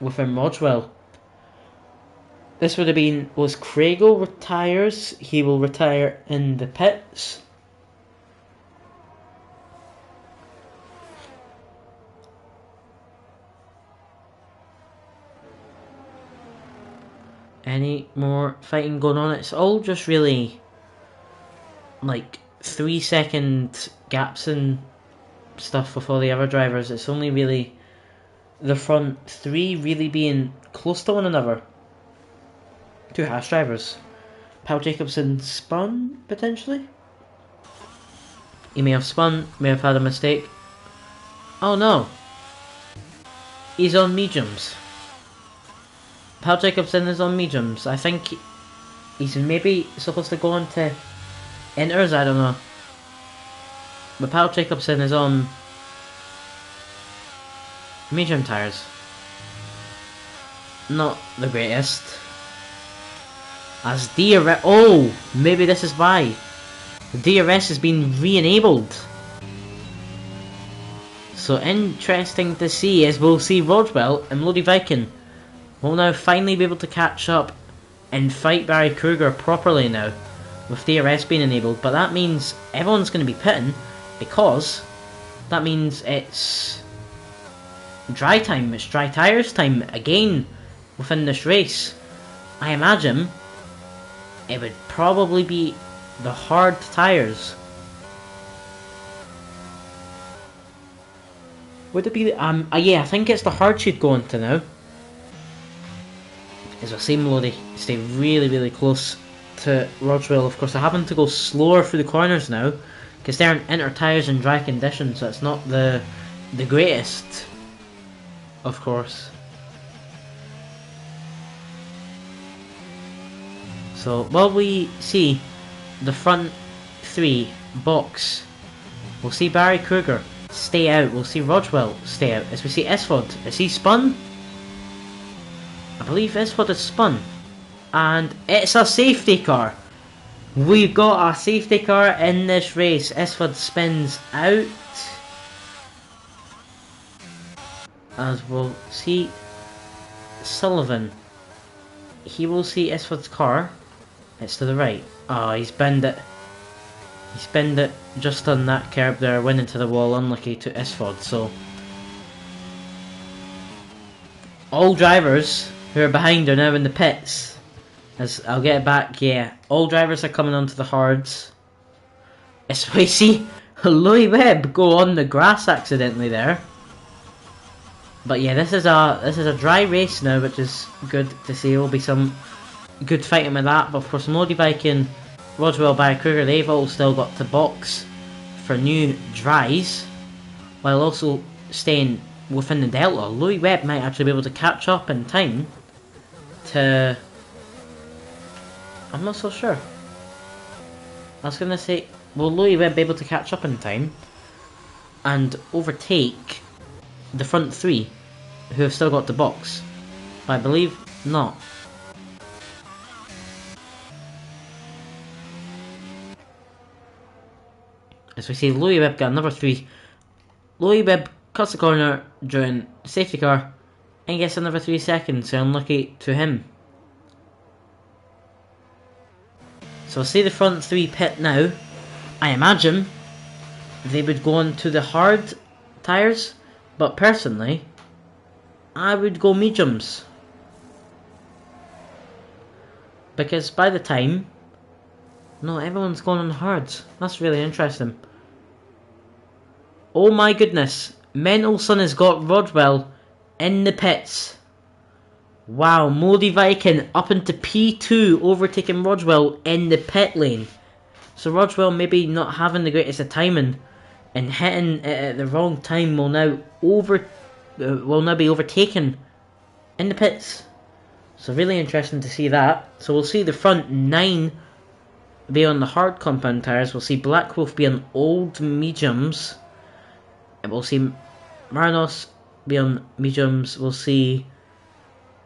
within Rodwell. This would have been, was Craigle retires, he will retire in the pits. Any more fighting going on? It's all just really like 3 second gaps and stuff with all the other drivers. It's only really the front three really being close to one another. Two Haas drivers. Paul Jacobson spun, potentially? He may have spun, may have had a mistake. Oh no! He's on mediums. Paul Jacobson is on mediums. I think he's maybe supposed to go on to inters, I don't know. But Paul Jacobson is on medium tyres. Not the greatest. As DRS, oh, maybe this is why. The DRS has been re-enabled. So interesting to see, as we'll see Rodwell and Lodi Viking will now finally be able to catch up and fight Barry Kruger properly now, with DRS being enabled. But that means everyone's going to be pitting, because that means it's dry time, it's dry tyres time again within this race. I imagine it would probably be the hard tyres. Would it be yeah, I think it's the hard she'd go into now. As I say, Melody stay really close to Rodwell. Of course, they're having to go slower through the corners now, because they're in inter tyres in dry conditions, so it's not the greatest, of course. So while we see the front three box, we'll see Barry Kruger stay out, we'll see Rodwell stay out, as we see Esford. Is he spun? I believe Esford is spun. And it's a safety car. We've got a safety car in this race. Esford spins out. As we'll see Sullivan. He will see Esford's car. It's to the right. Oh, he's bend it. He spinned it just on that curb there, went into the wall, unlucky to Esford. So all drivers who are behind are now in the pits. As I'll get it back, yeah. All drivers are coming onto the hards. As we see Louis Webb go on the grass accidentally there. But yeah, this is a dry race now, which is good to see. There will be some good fighting with that. But of course, Lodi Viking, Rodwell, Barry Kruger, they've all still got to box for new dries, while also staying within the delta. Louis Webb might actually be able to catch up in time to... I'm not so sure. I was going to say, will Louis Webb be able to catch up in time and overtake the front three who have still got to box? But I believe not. As we see, Louis Webb got another three. Louis Webb cuts the corner during the safety car and gets another 3 seconds, so unlucky to him. So we'll see the front three pit now. I imagine they would go on to the hard tyres, but personally, I would go mediums. Because by the time... No, everyone's going on hards. That's really interesting. Oh my goodness. Mendelson has got Rodwell in the pits. Wow, Lodi Viking up into P2, overtaking Rodwell in the pit lane. So Rodwell maybe not having the greatest of timing and hitting it at the wrong time will now will now be overtaken in the pits. So really interesting to see that. So we'll see the front 9 be on the hard compound tyres. We'll see Black Wolf be on old mediums. And we'll see Marinos be on mediums. We'll see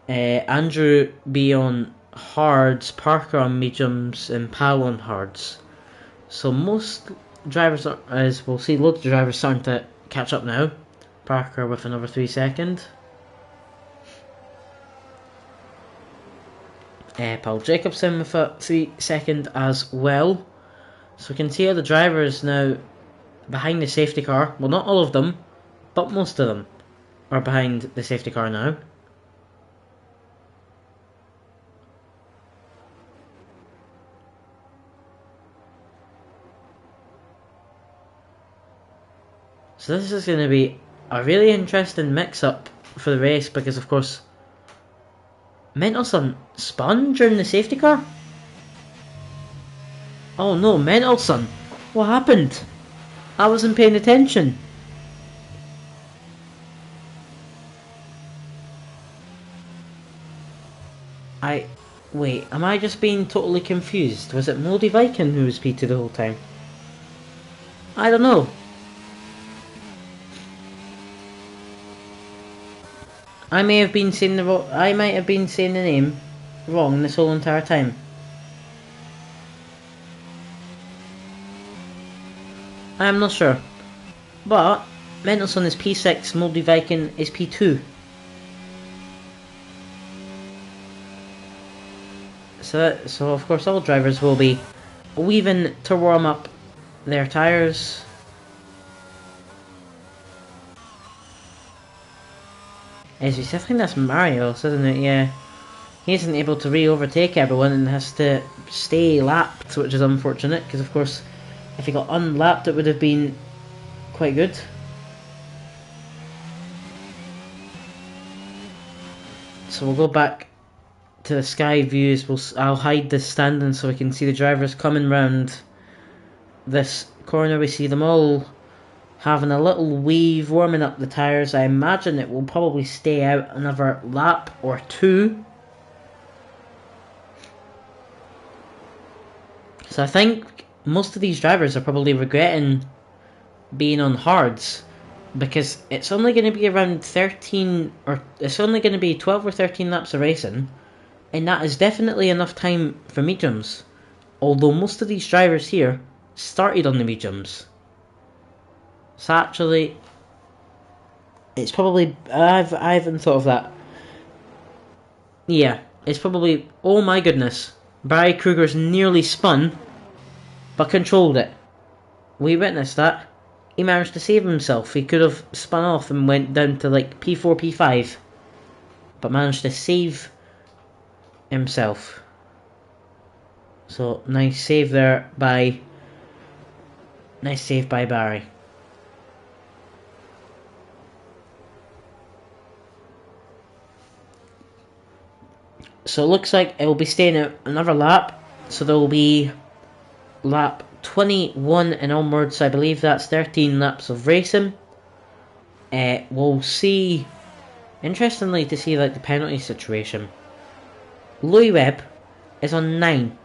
Andrew be on hards, Parker on mediums, and Pal on hards. So most drivers, as we'll see, loads of drivers starting to catch up now. Parker with another 3 seconds. Paul Jacobson with a 3 second as well. So we can see how the drivers now behind the safety car. Well, not all of them, but most of them are behind the safety car now. So this is going to be a really interesting mix-up for the race because, of course, Mendelson spun during the safety car? Oh no, Mendelson! What happened? I wasn't paying attention. Wait, am I just being totally confused? Was it Moldy Viking who was P2 the whole time? I don't know. I might have been saying the name wrong this whole entire time. I am not sure. But Mendelson is P6, Moldy Viking is P2. So of course all drivers will be weaving to warm up their tyres. I think that's Marios, isn't it? Yeah. He isn't able to re-overtake everyone and has to stay lapped, which is unfortunate, because of course, if he got unlapped it would have been quite good. So we'll go back to the sky views. I'll hide the standing so we can see the drivers coming round this corner. We see them all having a little weave, warming up the tyres. I imagine it will probably stay out another lap or 2. So I think most of these drivers are probably regretting being on hards, because it's only going to be around 13, or it's only going to be 12 or 13 laps of racing, and that is definitely enough time for mediums. Although most of these drivers here started on the mediums. So actually, it's probably, I haven't thought of that. Yeah, it's probably, oh my goodness, Barry Kruger's nearly spun, but controlled it. We witnessed that. He managed to save himself. He could have spun off and went down to like P4, P5, but managed to save himself. So nice save there by Barry. So it looks like it will be staying out another lap. So there will be lap 21 and onwards. I believe that's 13 laps of racing. We'll see, interestingly, to see like the penalty situation. Louis Webb is on 9.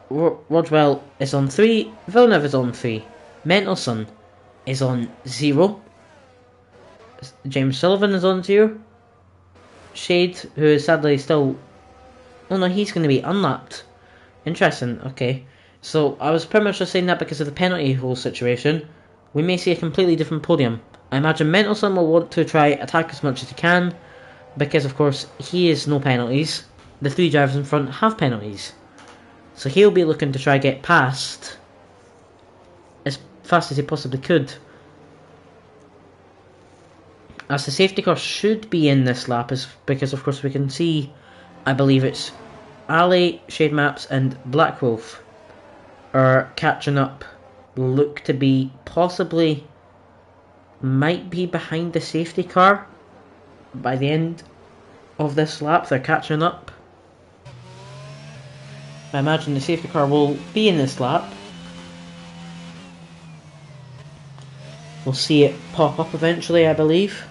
Rodwell is on 3. Villeneuve is on 3. Mendelson is on 0. James Sullivan is on 0. Shade, who is sadly still... Oh no, he's going to be unlapped. Interesting, okay. So, I was pretty much just saying that because of the penalty hole situation. We may see a completely different podium. I imagine Mendelson will want to try attack as much as he can, because of course, he has no penalties. The 3 drivers in front have penalties. So he'll be looking to try get past as fast as he possibly could. As the safety car should be in this lap, is because of course we can see, I believe it's Ali, Shade Maps and Black Wolf are catching up. Look to be possibly, might be behind the safety car. By the end of this lap they're catching up. I imagine the safety car will be in this lap. We'll see it pop up eventually, I believe.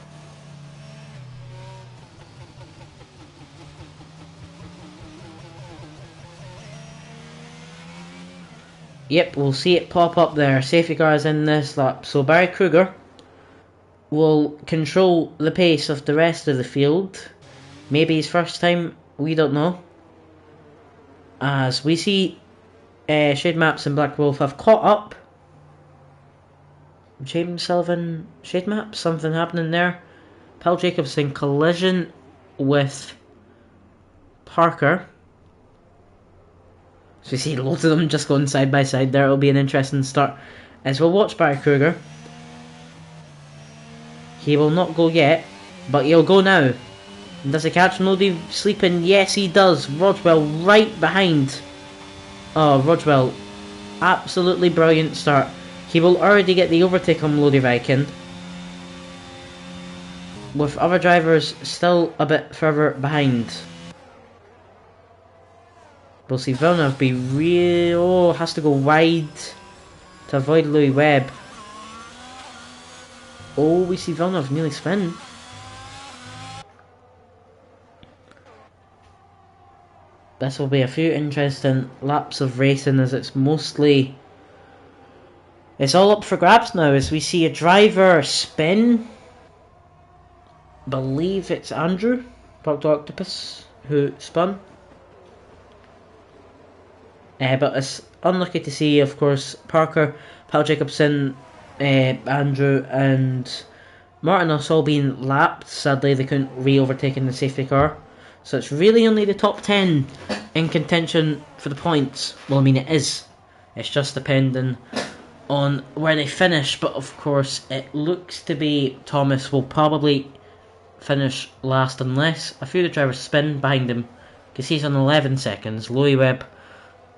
Yep, we'll see it pop up there. Safety car is in this lap. So Barry Kruger will control the pace of the rest of the field. Maybe his first time, we don't know. As we see Shade Maps and Black Wolf have caught up. James Sullivan, Shade Maps, something happening there. Paul Jacobs in collision with Parker. So we see loads of them just going side by side there. It'll be an interesting start as we'll watch Barry Kruger. He will not go yet, but he'll go now. Does he catch Melody sleeping? Yes, he does. Rodwell right behind. Oh, Rodwell. Absolutely brilliant start. He will already get the overtake on Melody Viking, with other drivers still a bit further behind. We'll see Villeneuve be real. Oh, has to go wide to avoid Louis Webb. Oh, we see Villeneuve nearly spin. This will be a few interesting laps of racing, as it's all up for grabs now as we see a driver spin. Believe it's Andrew, Dr. Octopus, who spun. But it's unlucky to see, of course, Parker, Paul Jacobson, Andrew and Martinos all being lapped. Sadly, they couldn't re-overtake in the safety car. So it's really only the top 10 in contention for the points. Well, I mean, it is. It's just depending on where they finish. But of course, it looks to be Thomas will probably finish last unless a few of the drivers spin behind him, because he's on 11 seconds. Louis Webb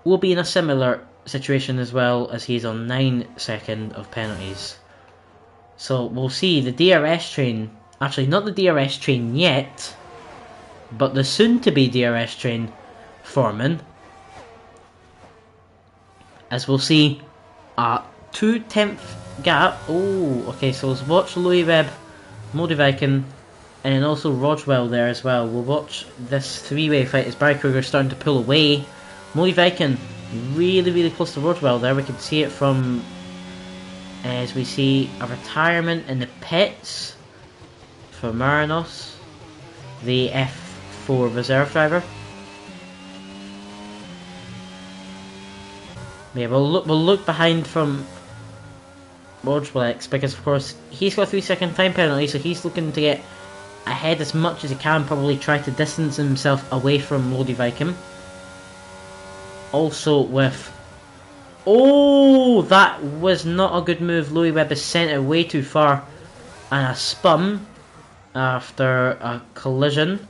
will be in a similar situation as well, as he's on 9 seconds of penalties. So we'll see the DRS train, actually not the DRS train yet, but the soon to be DRS train forming, as we'll see a 2/10 gap. Oh, okay, so let's watch Louis Webb, Modi Viking, and then also Rodwell there as well. We'll watch this three-way fight as Barry Kruger starting to pull away. Modi Viking really close to Rodwell there. We can see it from as we see a retirement in the pits for Marinos, the F4 reserve driver. Yeah, we'll look behind from Rodwell, because of course he's got a 3-second time penalty, so he's looking to get ahead as much as he can, probably try to distance himself away from Lodi Viking. Also with... Oh, that was not a good move. Louis Webb has sent it way too far, and a spun after a collision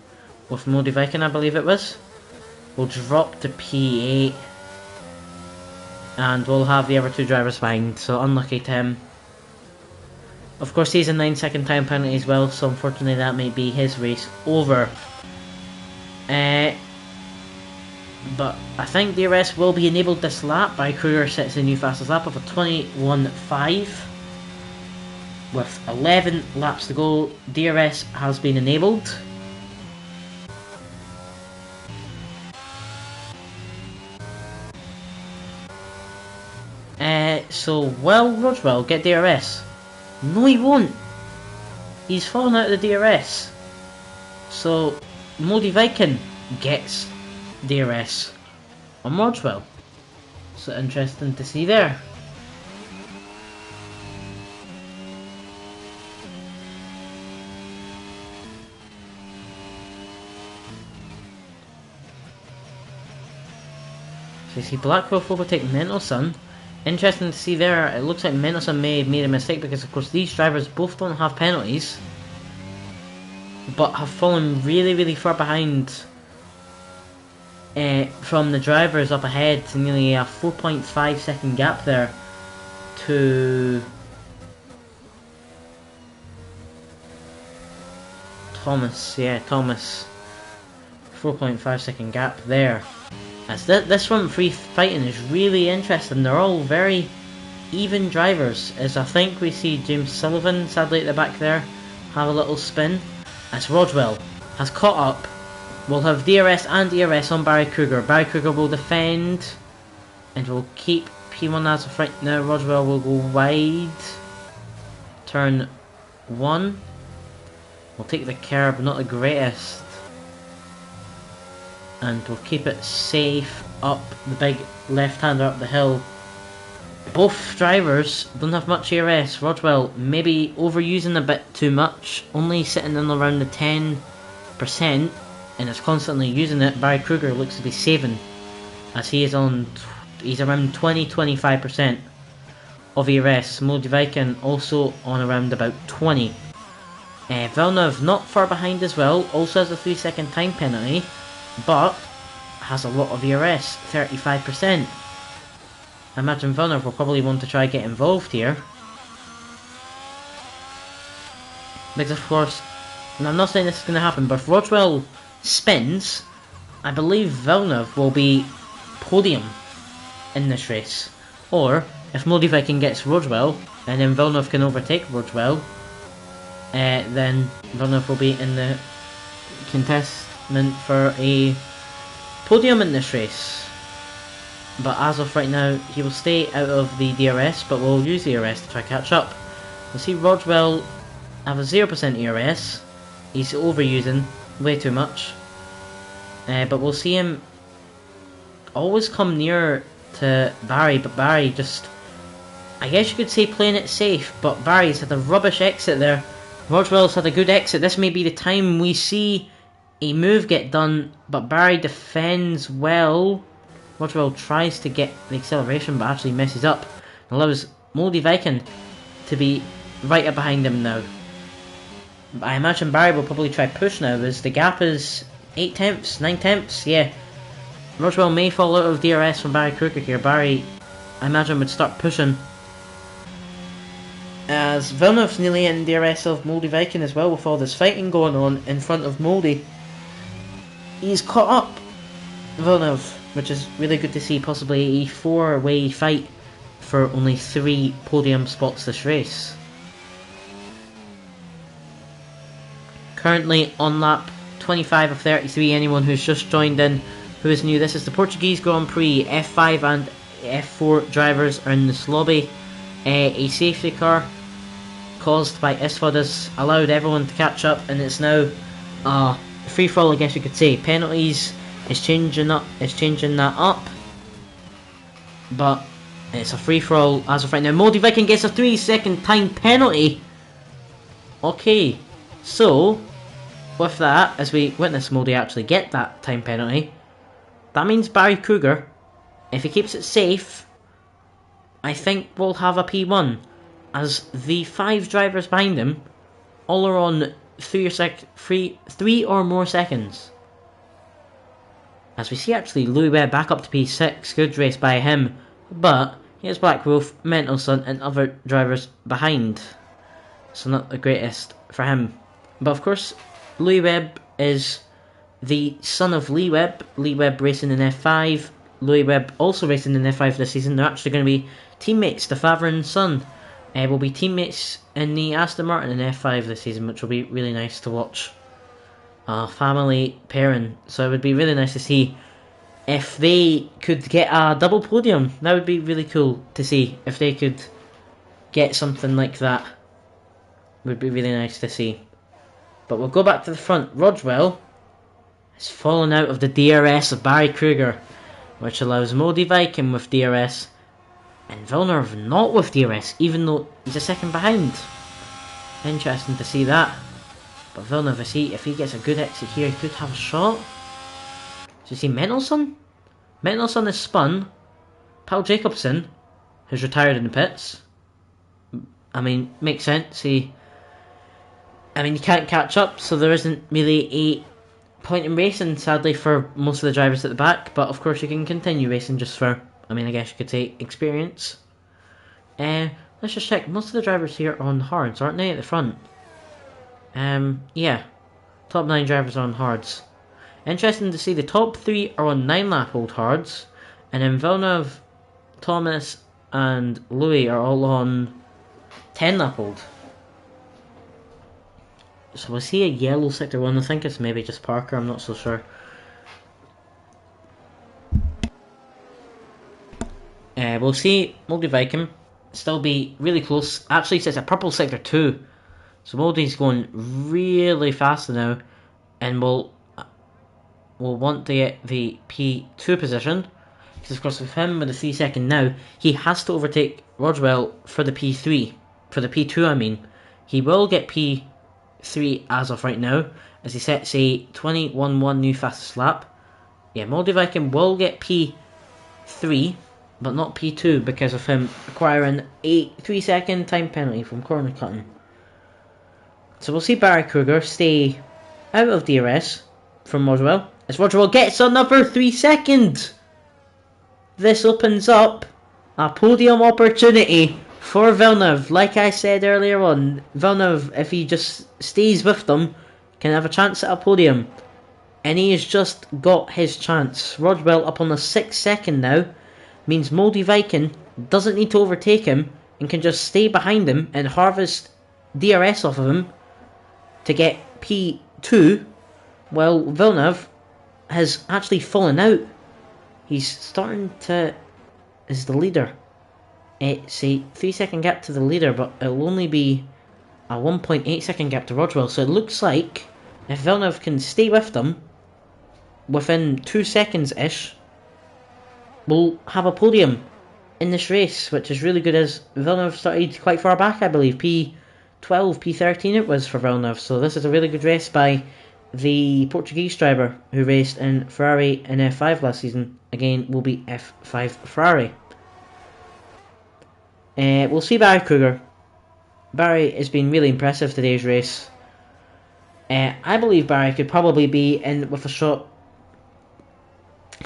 with Lodi Viking, I believe it was. We'll drop to P8, and we'll have the other two drivers behind, so unlucky to him. Of course, he's a 9-second time penalty as well, so unfortunately that may be his race over. But I think DRS will be enabled this lap. Barry Kruger sets a new fastest lap of a 21.5. With 11 laps to go, DRS has been enabled. So will Rodwell get DRS? No, he won't. He's fallen out of the DRS. So Modi Viking gets DRS on Rodwell. So interesting to see there. So you see Black Wolf overtake Mendelson. Interesting to see there. It looks like Mendelson may have made a mistake, because of course these drivers both don't have penalties, but have fallen really far behind from the drivers up ahead, to nearly a 4.5 second gap there to Thomas. Yeah, Thomas. 4.5 second gap there. As this front three fighting is really interesting. They're all very even drivers, as I think we see James Sullivan, sadly at the back there, have a little spin. As Rodwell has caught up, we'll have DRS and ERS on Barry Kruger. Barry Kruger will defend and will keep P1 as of right now. Rodwell will go wide. Turn 1. We'll take the curb, not the greatest. And we'll keep it safe up the big left-hander up the hill. Both drivers don't have much ERS. Rodwell maybe overusing a bit too much, only sitting in around the 10%, and is constantly using it. Barry Kruger looks to be saving, as he's around 20-25% of ERS. Modiviken also on around about 20. Villeneuve not far behind as well, also has a 3-second time penalty, but has a lot of ERS, 35%. I imagine Villeneuve will probably want to try get involved here. Because of course, and I'm not saying this is going to happen, but if Rodwell spins, I believe Villeneuve will be podium in this race. Or, if Modiviken gets Rodwell, and then Villeneuve can overtake Rodwell, then Villeneuve will be in the contestment for a podium in this race. But as of right now, he will stay out of the DRS, but will use the ERS to try catch up. We'll see Rodwell have a 0% ERS. He's overusing way too much. But we'll see him always come near to Barry, but Barry just, I guess you could say, playing it safe, but Barry's had a rubbish exit there. Rodwell's had a good exit. This may be the time we see a move get done, but Barry defends well. Rodwell tries to get the acceleration, but actually messes up. Allows Modiviken to be right up behind him now. I imagine Barry will probably try push now, as the gap is 8 tenths, 9 tenths, yeah. Rodwell may fall out of DRS from Barry Kruger here. Barry, I imagine, would start pushing. As Villeneuve's nearly in DRS of Modiviken as well, with all this fighting going on in front of Moldy. He's caught up, Villeneuve, which is really good to see. Possibly a 4-way fight for only 3 podium spots this race. Currently on lap 25 of 33, anyone who's just joined in who is new, this is the Portuguese Grand Prix. F5 and F4 drivers are in this lobby. A safety car caused by ISFOD has allowed everyone to catch up, and it's now free for all, I guess you could say. Penalties is changing that up, but it's a free for all as of right now. Modiviken gets a 3-second time penalty. Okay, so with that, as we witness Modi actually get that time penalty, that means Barry Kruger, if he keeps it safe, I think we'll have a P1, as the 5 drivers behind him all are on 3 or more seconds. As we see actually Louis Webb back up to P6, good race by him, but here's Black Wolf, Mendelson and other drivers behind, so not the greatest for him. But of course, Louis Webb is the son of Lee Webb. Lee Webb racing in F5, Louis Webb also racing in F5 this season. They're actually going to be teammates, the father and son. Will be teammates in the Aston Martin in F5 this season, which will be really nice to watch. Family pairing, so it would be really nice to see if they could get a double podium. That would be really cool to see if they could get something like that. It would be really nice to see. But we'll go back to the front. Rodwell has fallen out of the DRS of Barry Kruger, which allows Modiviken with DRS and Villeneuve not with DRS, even though he's a second behind. Interesting to see that. But Villeneuve, if he gets a good exit here, he could have a shot. So you see Mendelson? Mendelson is spun. Paul Jacobson has retired in the pits. I mean, makes sense. You can't catch up, so there isn't really a point in racing, sadly, for most of the drivers at the back. But of course you can continue racing just for, I guess you could say, experience. Let's just check. Most of the drivers here are on hards, aren't they, at the front? Yeah. Top 9 drivers are on hards. Interesting to see the top 3 are on 9-lap old hards, and then Villeneuve, Thomas and Louis are all on 10-lap old. So we'll see a yellow sector 1. I think it's maybe just Parker, I'm not so sure. We'll see Moldy Viking still be really close. Actually, it's a purple sector 2. So Moldy's going really fast now. And we'll want to get the P2 position. Because of course with him with the 3 second now, he has to overtake Rodwell for the P3. For the P2 I mean. He will get P3 as of right now, as he sets a 21.1 new fastest lap. Yeah, Moldy Viking will get P3, but not P2 because of him acquiring a 3 second time penalty from corner cutting. So we'll see Barry Kruger stay out of DRS from Rodwell, as Rodwell gets another 3 seconds. This opens up a podium opportunity for Villeneuve. Like I said earlier on, Villeneuve, if he just stays with them, can have a chance at a podium. And he has just got his chance. Rodwell up on the 6 second now, means Moldy Viking doesn't need to overtake him and can just stay behind him and harvest DRS off of him to get P2, while Villeneuve has actually fallen out. He's starting to... is the leader. It's a 3 second gap to the leader, but it'll only be a 1.8 second gap to Rodwell. So it looks like if Villeneuve can stay with them within 2 seconds ish, we'll have a podium in this race, which is really good, as Villeneuve started quite far back, I believe. P12, P13 it was for Villeneuve. So this is a really good race by the Portuguese driver who raced in Ferrari in F5 last season. Again, will be F5 Ferrari. We'll see Barry Kruger. Barry has been really impressive today's race. I believe Barry could probably be in with a shot.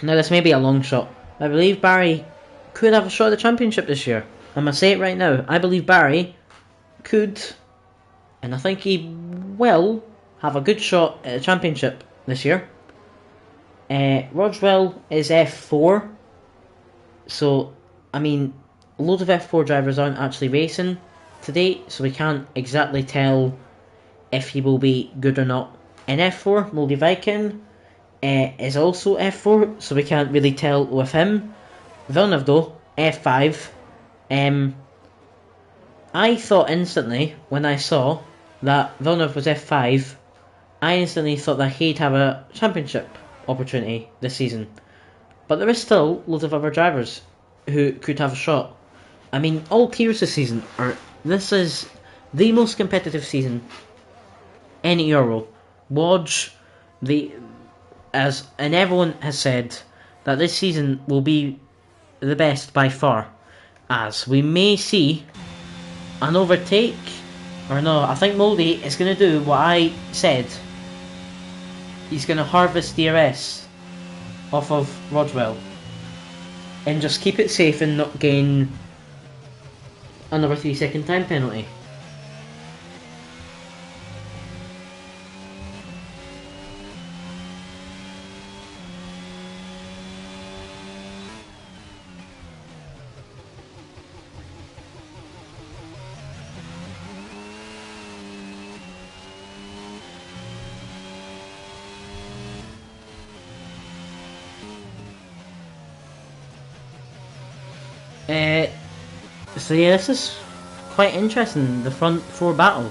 Now this may be a long shot. I believe Barry could have a shot at the championship this year. I'm going to say it right now. I believe Barry could, and I think he will, have a good shot at the championship this year. Rodwell is F4. So, I mean, loads of F4 drivers aren't actually racing today, so we can't exactly tell if he will be good or not. In F4, Moldy Viking is also F4, so we can't really tell with him. Villeneuve though, F5. I thought instantly, when I saw that Villeneuve was F5, I instantly thought that he'd have a championship opportunity this season. But there is still loads of other drivers who could have a shot. I mean, all tiers this season this is the most competitive season in Euro. And everyone has said that this season will be the best by far, as we may see an overtake, or no, I think Moldy is going to do what I said. He's going to harvest DRS off of Rodwell and just keep it safe and not gain another 3 second time penalty. So yeah, this is quite interesting, the front 4 battle.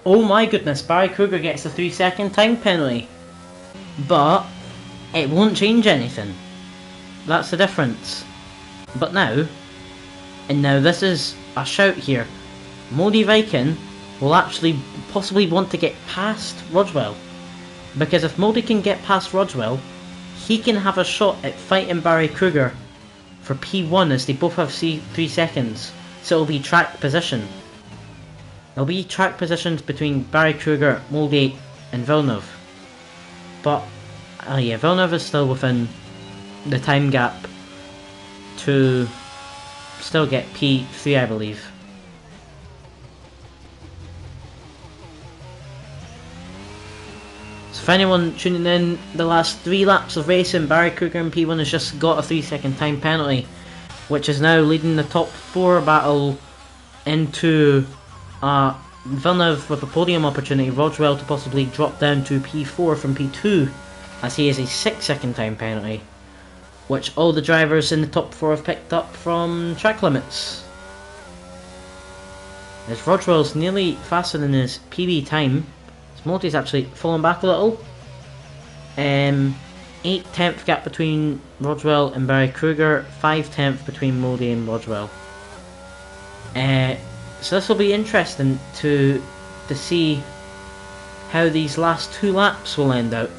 Oh my goodness, Barry Kruger gets a 3 second time penalty. But it won't change anything. That's the difference. But now this is a shout here. Moldy Viking will actually possibly want to get past Rodwell. Because if Moldy can get past Rodwell, he can have a shot at fighting Barry Kruger for P1, as they both have 3 seconds. So it'll be track position. There'll be track positions between Barry Kruger, Moldy and Villeneuve. But yeah, Villeneuve is still within the time gap to still get P3, I believe. So For anyone tuning in, the last 3 laps of racing, Barry Kruger in P1 has just got a 3-second time penalty, which is now leading the top 4 battle into Villeneuve with a podium opportunity, Rodwell to possibly drop down to P4 from P2, as he has a 6-second time penalty, which all the drivers in the top 4 have picked up from track limits. As Rodwell's nearly faster than his PB time, his multi's actually fallen back a little. 8/10 gap between Rodwell and Barry Kruger, 5/10 between Moldy and Rodwell. So this will be interesting to see how these last 2 laps will end out.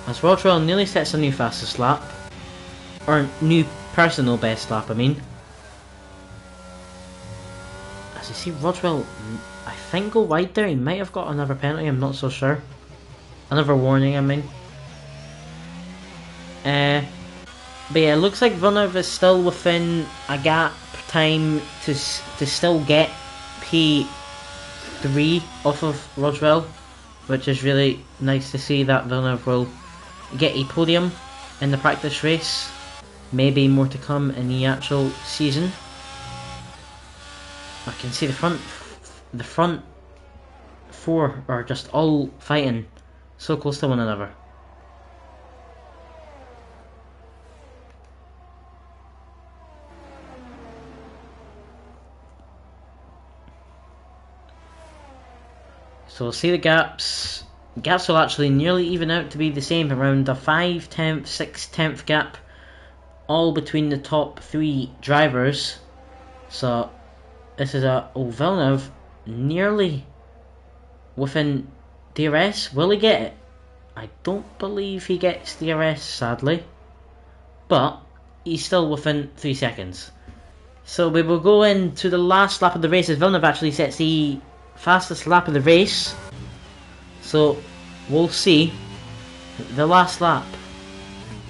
As Rodwell nearly sets a new fastest lap, or new personal best lap I mean. As you see Rodwell, I think, go wide there. He might have got another penalty, I'm not so sure. Another warning I mean. But yeah, it looks like Villeneuve is still within a gap time to still get P3 off of Rodwell, which is really nice to see that Villeneuve will get a podium in the practice race. Maybe more to come in the actual season. I can see the front 4 are just all fighting so close to one another. So we'll see the gaps. Gaps will actually nearly even out to be the same, around a 5/10, 6/10 gap, all between the top 3 drivers. So this is Villeneuve nearly within DRS. Will he get it? I don't believe he gets DRS, sadly, but he's still within 3 seconds. So we will go into the last lap of the race, as Villeneuve actually sets the fastest lap of the race. So we'll see the last lap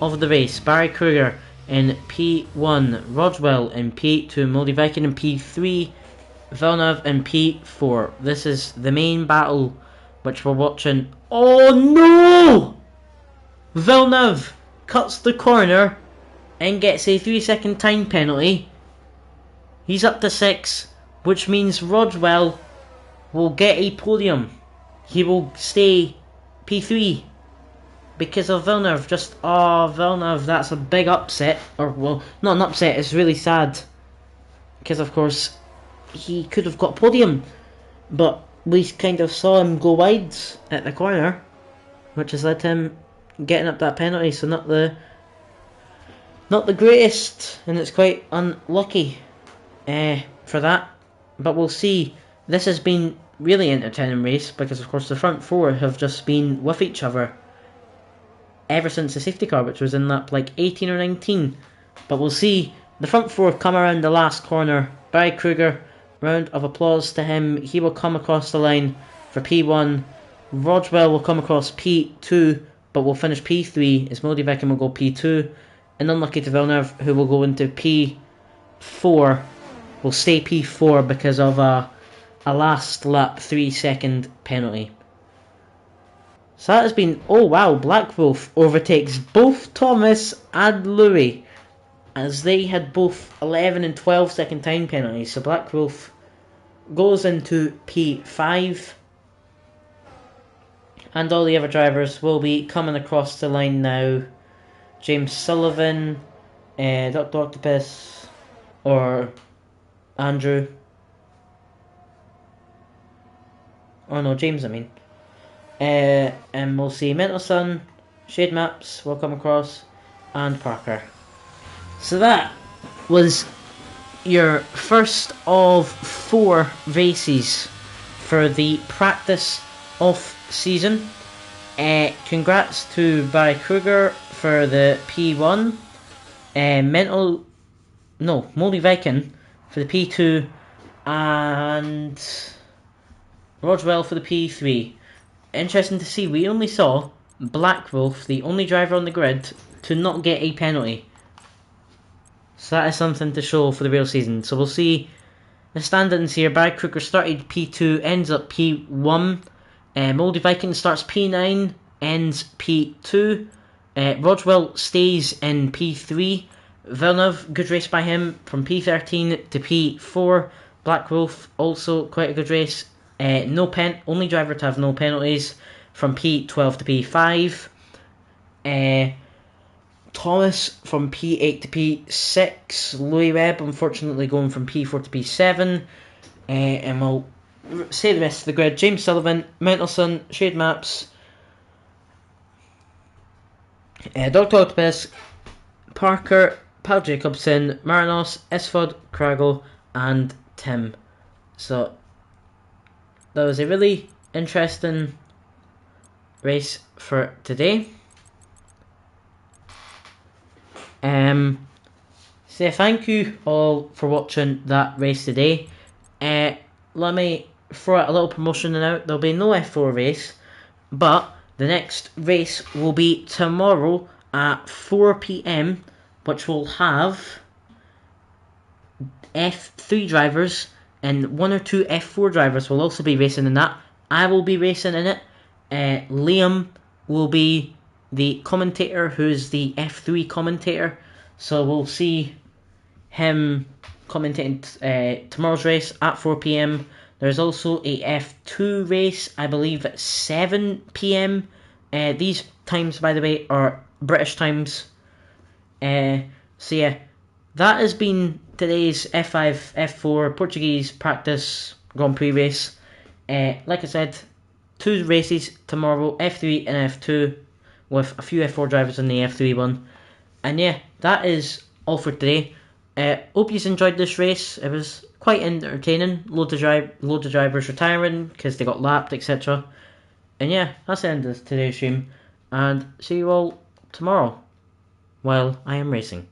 of the race. Barry Kruger in P1, Rodwell in P2, Moldy Viking in P3, Villeneuve in P4. This is the main battle which we're watching. Oh no! Villeneuve cuts the corner and gets a 3-second time penalty. He's up to 6, which means Rodwell will get a podium. He will stay P3 because of Villeneuve. Villeneuve, that's a big upset. Or, well, not an upset, it's really sad, because of course he could have got a podium, but we kind of saw him go wide at the corner, which has led to him getting up that penalty. So not the greatest, and it's quite unlucky for that. But we'll see. This has been really entertaining race, because of course the front 4 have just been with each other ever since the safety car, which was in lap like 18 or 19. But we'll see the front 4 come around the last corner. Barry Kruger, round of applause to him. He will come across the line for P1. Rodwell will come across P2, but will finish P3 as Moldy Viking will go P2. And unlucky to Villeneuve, who will go into P4, will stay P4 because of a last lap 3-second penalty. So that has been, oh wow, Black Wolf overtakes both Thomas and Louis, as they had both 11 and 12-second time penalties. So Black Wolf goes into P5, and all the other drivers will be coming across the line now. James Sullivan, Dr. Octopus, or Andrew. Oh no, James I mean. And we'll see Mendelson, Shade Maps will come across, and Parker. So that was your first of 4 races for the practice off season. Congrats to Barry Kruger for the P1, Moldy Viking for the P2, and Rodwell for the P3. Interesting to see, we only saw Black Wolf, the only driver on the grid, to not get a penalty. So that is something to show for the real season. So we'll see the standings here. Barry Kruger started P2, ends up P1. Moldy Viking starts P9, ends P2. Rodwell stays in P3. Villeneuve, good race by him, from P13 to P4. Black Wolf, also quite a good race. Only driver to have no penalties, from P12 to P5. Thomas from P8 to P6. Louis Webb, unfortunately, going from P4 to P7. And we'll say the rest of the grid. James Sullivan, Mendelson, Shade Maps, Dr. Octopus, Parker, Pal Jacobson, Marinos, Esfod, Craggle, and Tim. So that was a really interesting race for today. So thank you all for watching that race today. Let me throw out a little promotion out. There'll be no F4 race, but the next race will be tomorrow at 4 PM, which will have F3 drivers, and 1 or 2 F4 drivers will also be racing in that. I will be racing in it. Liam will be the commentator, who's the F3 commentator. So we'll see him commentating tomorrow's race at 4 PM. There's also a F2 race, I believe, at 7 PM. These times, by the way, are British times. So yeah, that has been today's F5, F4 Portuguese practice Grand Prix race. Like I said, 2 races tomorrow, F3 and F2, with a few F4 drivers in the F3 one. And yeah, that is all for today. Hope you enjoyed this race. It was quite entertaining. Loads of drivers retiring because they got lapped, etc. And yeah, that's the end of today's stream. And see you all tomorrow while I am racing.